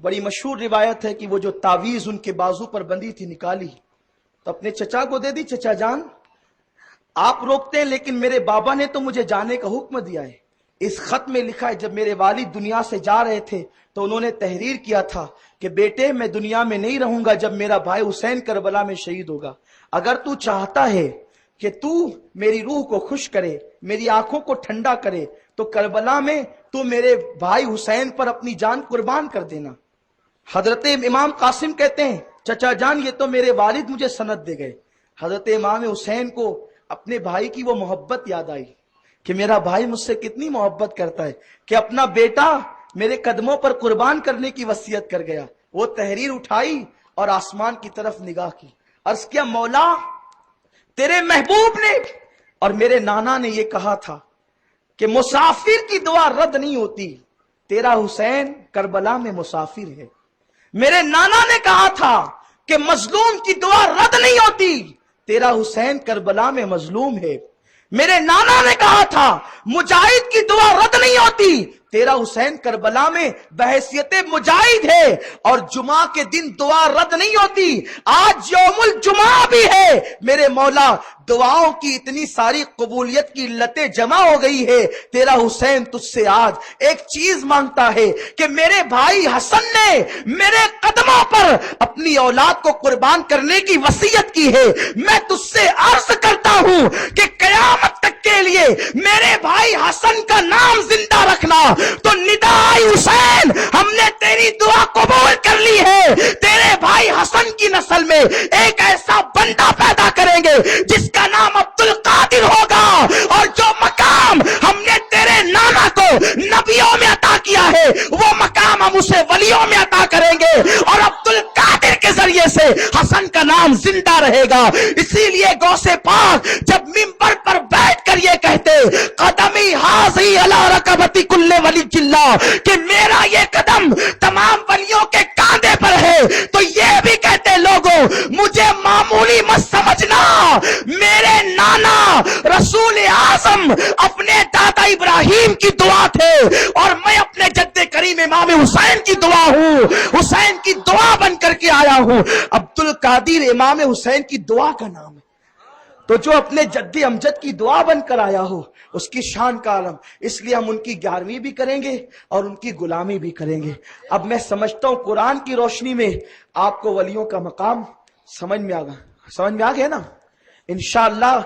بڑی مشہور روایت ہے کہ وہ جو تعویذ ان کے بازو پر بندھی تھی نکالی تو اپنے چچا کو دے دی. چچا جان آپ روکتے ہیں لیکن میرے بابا نے تو مجھے جانے کا حکم دیا ہے. اس خط میں لکھا ہے جب میرے والد دنیا سے جا رہے تھے تو انہوں نے تحریر کیا تھا کہ بیٹے میں دنیا میں نہیں رہوں گا جب میرا بھائی حسین کربلا میں شہید ہوگا. اگر تو چاہتا ہے کہ تو میری روح کو خوش کرے, میری آنکھوں کو ٹھنڈا کرے, تو کربلا میں تو میرے بھائی حسین پر اپنی جان قربان کر دینا. حضرت امام قاسم کہتے ہیں چچا جان یہ تو میرے والد مجھے سند دے گئے. حضرت امام حسین کو اپنے بھائی کی وہ محبت یاد آئی کہ میرا بھائی مجھ سے کتنی محبت کرتا ہے کہ اپنا بیٹا میرے قدموں پر قربان کرنے کی وصیت کر گیا. وہ تحریر اٹھائی اور آسمان کی طرف نگاہ کی, عرض کیا مولا تیرے محبوب نے اور میرے نانا نے یہ کہا تھا کہ مسافر کی دعا رد نہیں ہوتی, تیرا حسین کربلا میں مسافر ہے. میرے نانا نے کہا تھا کہ مظلوم کی دعا رد نہیں ہوتی, تیرا حسین کربلا میں مظلوم ہے. میرے نانا نے کہا تھا مجاہد کی دعا رد نہیں ہوتی, تیرا حسین کربلا میں بحیثیت مجاہد ہے. اور جمعہ کے دن دعا رد نہیں ہوتی, آج یوم الجمعہ بھی ہے. میرے مولا دعاؤں کی اتنی ساری قبولیت کی علتیں جمع ہو گئی ہے, تیرا حسین تجھ سے آج ایک چیز مانگتا ہے کہ میرے بھائی حسن نے میرے قدموں پر اپنی اولاد کو قربان کرنے کی وصیت کی ہے. میں تجھ سے عرض کرتا ہوں کہ قیامت تک کے لیے میرے بھائی حسن کا نام زندہ رکھنا. تو ندائی حسین ہم نے تیری دعا قبول کر لی ہے, تیرے بھائی حسن کی نسل میں ایک ایسا بندہ پیدا کریں گے جس کا نام عبد القادر ہوگا, اور جو مقام ہم نے تیرے نانا کو نبیوں میں عطا کیا ہے وہ مقام ہم اسے ولیوں میں عطا کریں گے, اور عبد القادر کے ذریعے سے حسن کا نام زندہ رہے گا. اسی لیے غوث پاک جب منبر پر بیٹھ کر یہ کہتے قدمی حاضی علی رکبتی کل ولی اللہ, کہ میرا یہ قدم تمام ولیوں کے کاندھے پر ہے, تو یہ بھی کہتے لوگوں مجھے معمولی مت سمجھنا, میرے نانا رسول اعظم اپنے دادا ابراہیم کی دعا تھے اور میں اپنے جد کریم امام حسین کی دعا ہوں, حسین کی دعا بن کر کے آیا ہوں. عبد القادر امام حسین کی دعا کا نام ہے, تو جو اپنے جد امجد کی دعا بن کر آیا ہو اس کی شان کا عالم. اس لیے ہم ان کی 11ویں بھی کریں گے اور ان کی غلامی بھی کریں گے. اب میں سمجھتا ہوں قرآن کی روشنی میں آپ کو ولیوں کا مقام سمجھ میں آ گیا نا. انشاءاللہ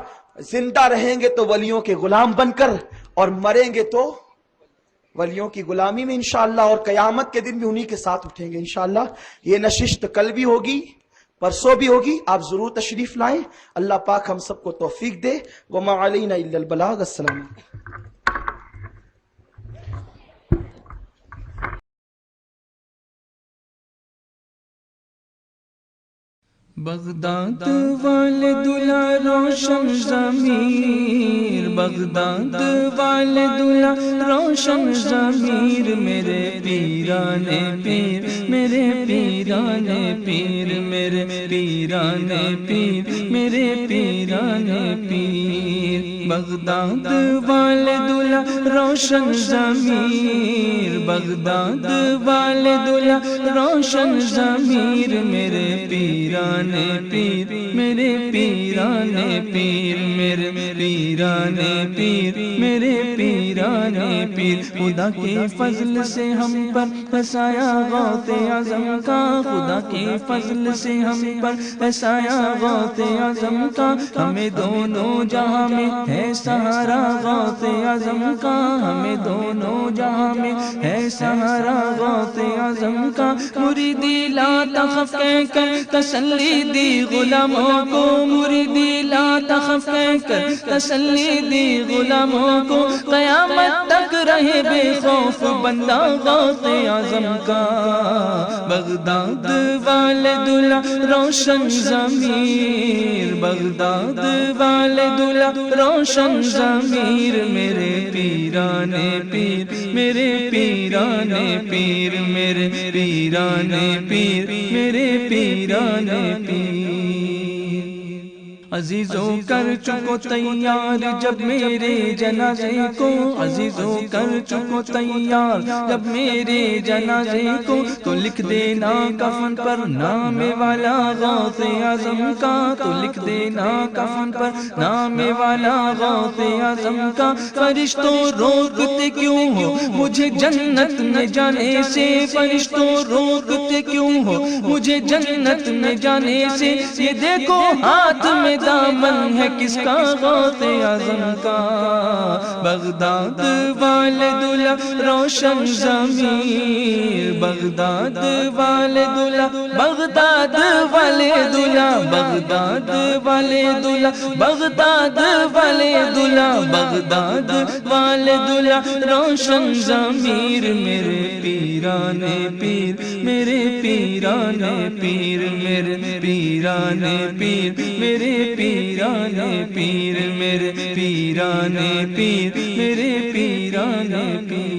زندہ رہیں گے تو ولیوں کے غلام بن کر, اور مریں گے تو ولیوں کی غلامی میں انشاءاللہ, اور قیامت کے دن بھی انہی کے ساتھ اٹھیں گے انشاءاللہ. یہ نشست کل بھی ہوگی, پرسوں بھی ہوگی, آپ ضرور تشریف لائیں. اللہ پاک ہم سب کو توفیق دے. وما علینا الا البلاغ. السلام علیکم. بغداد والے دلہا روشن ضمیر, بغداد والے دلہا روشن ضمیر, میرے پیران پیر, میرے پیران پیر, میرے پیران پیر, میرے پیران پیر. بغداد والے دلہا روشن ضمیر, بغداد والے دلہا روشن ضمیر, میرے پیران پیر, میرے پیران پیر, میرے پیران پیر, میرے پیران پیر. خدا کے فضل سے ہم پر بسایا غوث اعظم کا, خدا کے فضل سے ہم پر بسایا غوث اعظم کا. ہمیں دونوں جہاں میں ہے سہارا غوث اعظم کا, ہمیں دونوں جہاں میں ہے سہارا غوث اعظم کا. مریدی لا تخف کہہ کر تسلی دی غلاموں کو, مریدی لا تخف کہہ کر تسلی دی غلاموں کو. قیامت تک رہے بے خوف بندہ غوث اعظم کا. بغداد والے دلہا روشن ضمیر, بغداد والے دلہا روشن ضمیر, میرے پیران پیر, میرے پیران پیر, میرے پیران پیر, میرے پیران پیر. عزیزوں کر چکو تیار جب میرے جنازے کو، عزیزوں کر چکو تیار جب میرے جنازے کو، تو لکھ دینا کفن پر نام والا غوث اعظم کا، تو لکھ دینا کفن پر نام والا غوث اعظم کا۔ فرشتوں روکتے کیوں ہو مجھے جنت میں جانے سے، فرشتوں روکتے کیوں ہو مجھے جنت میں جانے سے، یہ دیکھو ہاتھ میں دامن ہے کس کا غوث اعظم کا۔ بغداد والے دلہا روشن ضمیر، بغداد والے دلہا، بغداد والے دلہا، بغداد والے دلہا، بغداد والے دلہا، بغداد والے دلہا روشن ضمیر، میرے پیرانے پیر، میرے پیرانے پیر، میرے پیرانے پیر، میرے پیرانے پیر، میرے پیرانے پیر، میرے پیرانے پیر۔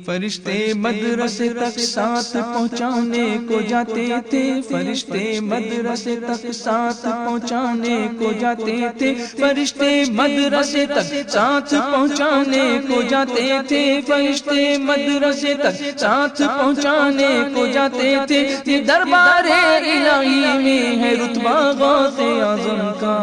فرشتے مدرسے تک ساتھ پہنچانے کو جاتے تھے، فرشتے مدرسے تک ساتھ پہنچانے کو جاتے تھے، فرشتے مدرسے تک ساتھ پہنچانے کو جاتے تھے، فرشتے مدرسے تک ساتھ پہنچانے کو جاتے تھے۔ یہ دربار الہی میں ہے رتبہ غوث اعظم کا۔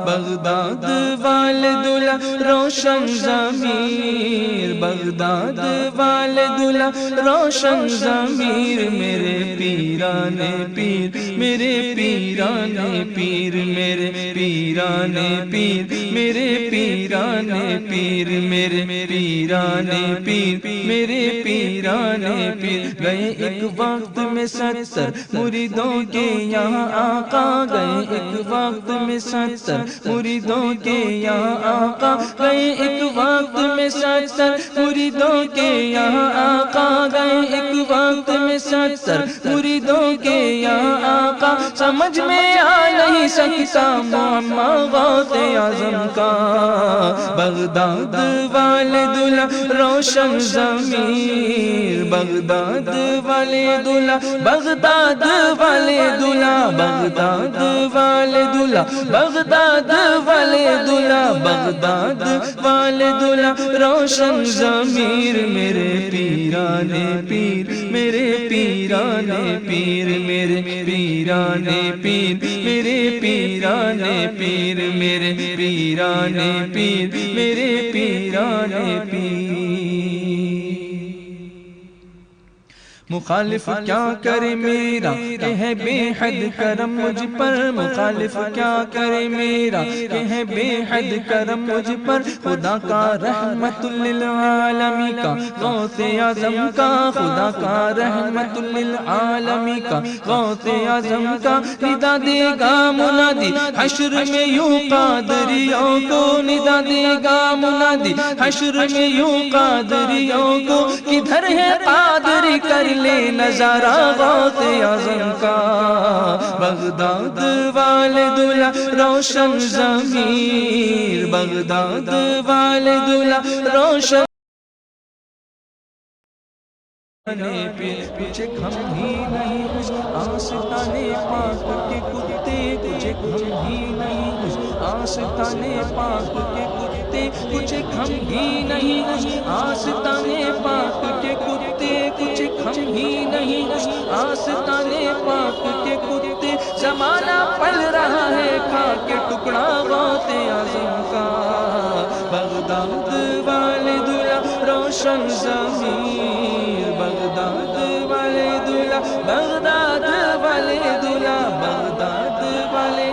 بغداد والے دلہا روشن ضمیر، بغداد والے دلہا روشن ضمیر، میرے پیرانے پیر، میرے پیرانے پیر، میرے پیرانے پیر، میرے پیرانے پیر، میرے پیرانے پیر، میرے پیرانے پیر۔ گئے ایک وقت میں 70 مریدوں کے یہاں آقا، گئے ایک وقت میں 70 مریدوں کے یہاں آقا، گئے ایک وقت میں 70 مریدوں کے یہاں آقا، گئے ایک وقت میں 70 مریدوں کے یہاں آقا۔ سمجھ میں آ نہیں سکتا معمہ غوث اعظم کا۔ بغداد والے دلہا روشن ضمیر، بغداد والے دلہا، بغداد والے دلہا، بغداد والے دلہا، بغداد والے دلہا، بغداد والے دلہا روشن ضمیر، میرے پیرانے پیر، میرے پیرانے پیر، میرے پیرانے پیر، میرے پیرانے پیر، میرے پیرانے پیر، میرے پیرانے پیر۔ مخالف کیا کرے میرا کہ ہے بے حد کرم مجھ پر، مخالف کیا کرے میرا کہ ہے بے حد کرم مجھ پر، خدا کا رحمت للعالمین کا غوث اعظم کا، خدا کا رحمت للعالمین کا غوث اعظم کا۔ ندا دے گا منادی حشر میں یوں قادریوں کو، ندا دے گا منادی حشر میں یوں قادریوں کو، کدھر ہے قادری کر لے نظارہ غوث اعظم کا۔ بغداد والے دلہا روشن ضمیر، بغداد والے دلہا روشن تجھے غم ہی نہیں کچھ آستانے پاک کے کتے، تجھے غم ہی نہیں کچھ آستانے پاک کے کتے، تجھے غم ہی نہیں کچھ آستانے پاک کے کتے، تجھے غم ہی نہیں کچھ آستانے پاک کے کتے۔ زمانہ پل رہا ہے کھا کے ٹکڑا غوث اعظم کا۔ بغداد والے دلہا روشن ضمیر، بغداد والے دلہا، بغداد والے دلہا، بغداد والے،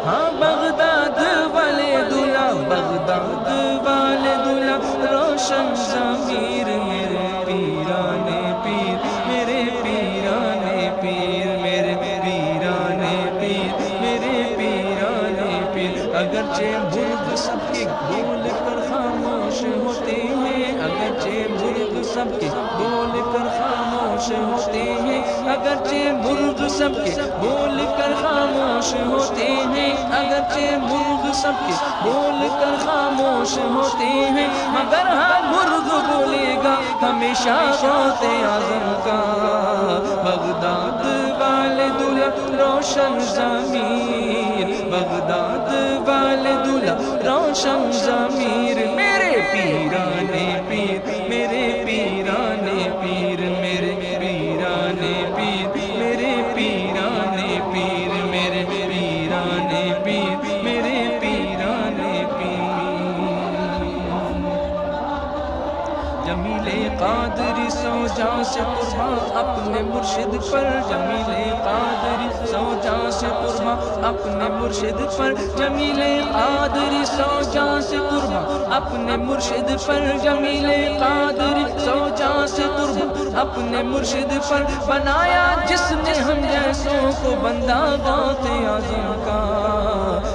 ہاں بغداد والے دلہا، بغداد والے دلہا روشن ضمیر، میرے پیرانے پیر، میرے پیرانے پیر، میرے پیرانے پیر، میرے پیرانے پیر۔ اگرچہ مرغ سب کے بول کر خاموش ہوتے ہیں، اگرچہ مرغ سب کے بول کر خاموش ہوتے ہیں، اگرچہ مرغ سب کے بول کر خاموش ہوتے ہیں، اگرچہ مرغ سب کے بول کر خاموش ہوتے ہیں، مگر ہاں مرغ بولے گا ہمیشہ غوث اعظم کا۔ بغداد والے دلہا روشن روشن ضمیر بغداد والے دلہا روشن ضمیر میرے پیرانے پیر میرے پیرانے پیر میرے پیرانے پیر میرے پیرانے پیر میرے پیرانے پیر میرے پیرانے پیر جمیل قادری سو جاں سے قرباں اپنے مرشد پر جمیل قادری سو جاں سے قرباں اپنے مرشد پر جمیل قادری سو جاں سے قرباں اپنے مرشد پر جمیل قادری سو جاں سے قرباں اپنے مرشد پر بنایا جس نے ہم جیسوں کو بندہ غوث اعظم کا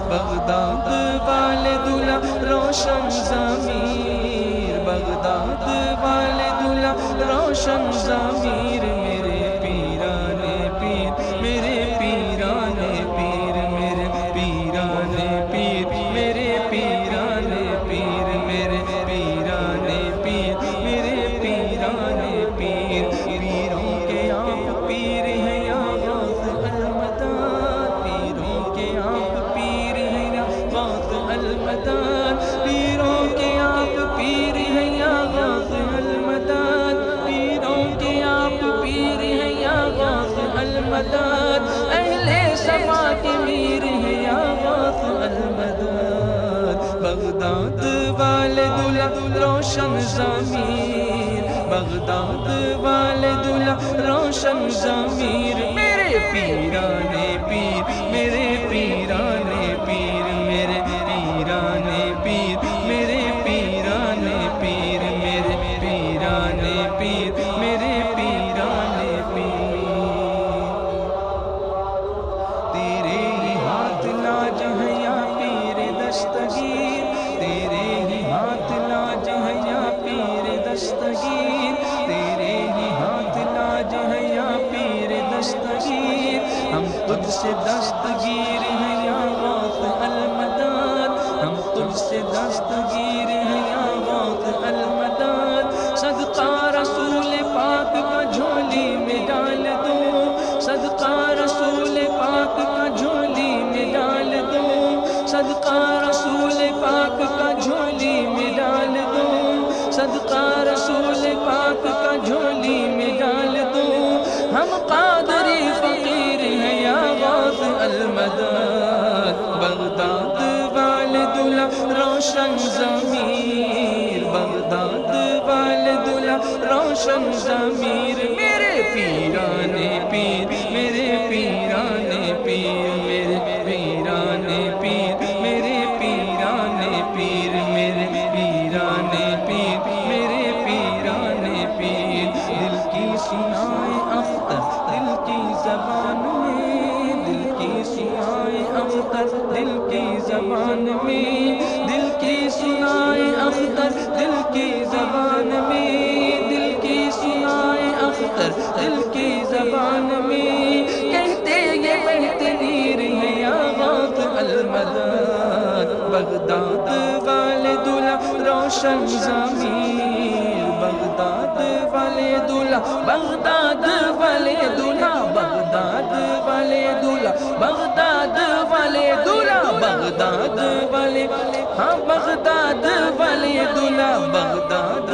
بغداد والے دلہا روشن ضمیر بغداد والے دلہا روشن ضمیر میرے پیرانے پیر میرے پیرانے پیر میرے پیرانے پیر میرے پیرانے پیر میرے پیرانے پیر میرے پیرانے پیر پیروں کے آپ پیر ہیں یا غوث المدد پیروں کے آپ پیر ہیں یا غوث المدد پیروں کے آپ پیر ہیں یا غوث المدد پیروں کے آپ پیر ہیں یا غوث المدد اہل سما کے میر ہیں یا غوث المدد بغداد والے دلہا روشن ضمیر بغداد والے دلہا روشن ضمیر میرے پیرانے پیر میرے پیرانے پیر میرے پیرانے پیر میرے پیرانے پیر میرے پیرانے پیر میرے پیرانے پیر تیرے ہی ہاتھ لاج ہے یا پیر دستگیر تیرے ہی ہاتھ لاج ہے یا پیر دستگیر تیرے ہی ہاتھ لاج ہے یا پیر دستگیر ہم تجھ سے دستگیر ہیں یا غوث المدد ہم تجھ سے دستگیر ہیں یا غوث المدد صدقہ رسول پاک کا جھولی میں ڈال دو صدقہ رسول پاک کا جھولی میں ڈال دو صدقہ رسول پاک کا جھولی میں ڈال دو صدقہ رسول پاک کا جھولی میں ڈال دو ہم قادری فقیر ہیں یا غوث المدد بغداد والے دلہا روشن ضمیر بغداد والے دلہا روشن ضمیر میرے پیرانے پیر میرے پیرانے پیر میرے پیرانے پیر میرے پیرانے پیر میرے پیرانے پیر میرے پیرانے پیر دل کی سیاہیں اختر دل کی زبان میں دل کی سیاہیں اختر دل کی زبان میں دل کی سنائیں اختر دل کی زبان میں دل کی سنائیں اختر دل کی زبان میں کہتے یہ بہتے نیر ہیں یا غوث المدد بغداد والے دلہا روشن ضمیر بغداد والے دلہا بغداد والے دلہا بغداد والے دلہا بغداد والے دلہا بغداد والے ہاں بغداد والے دلہا بغداد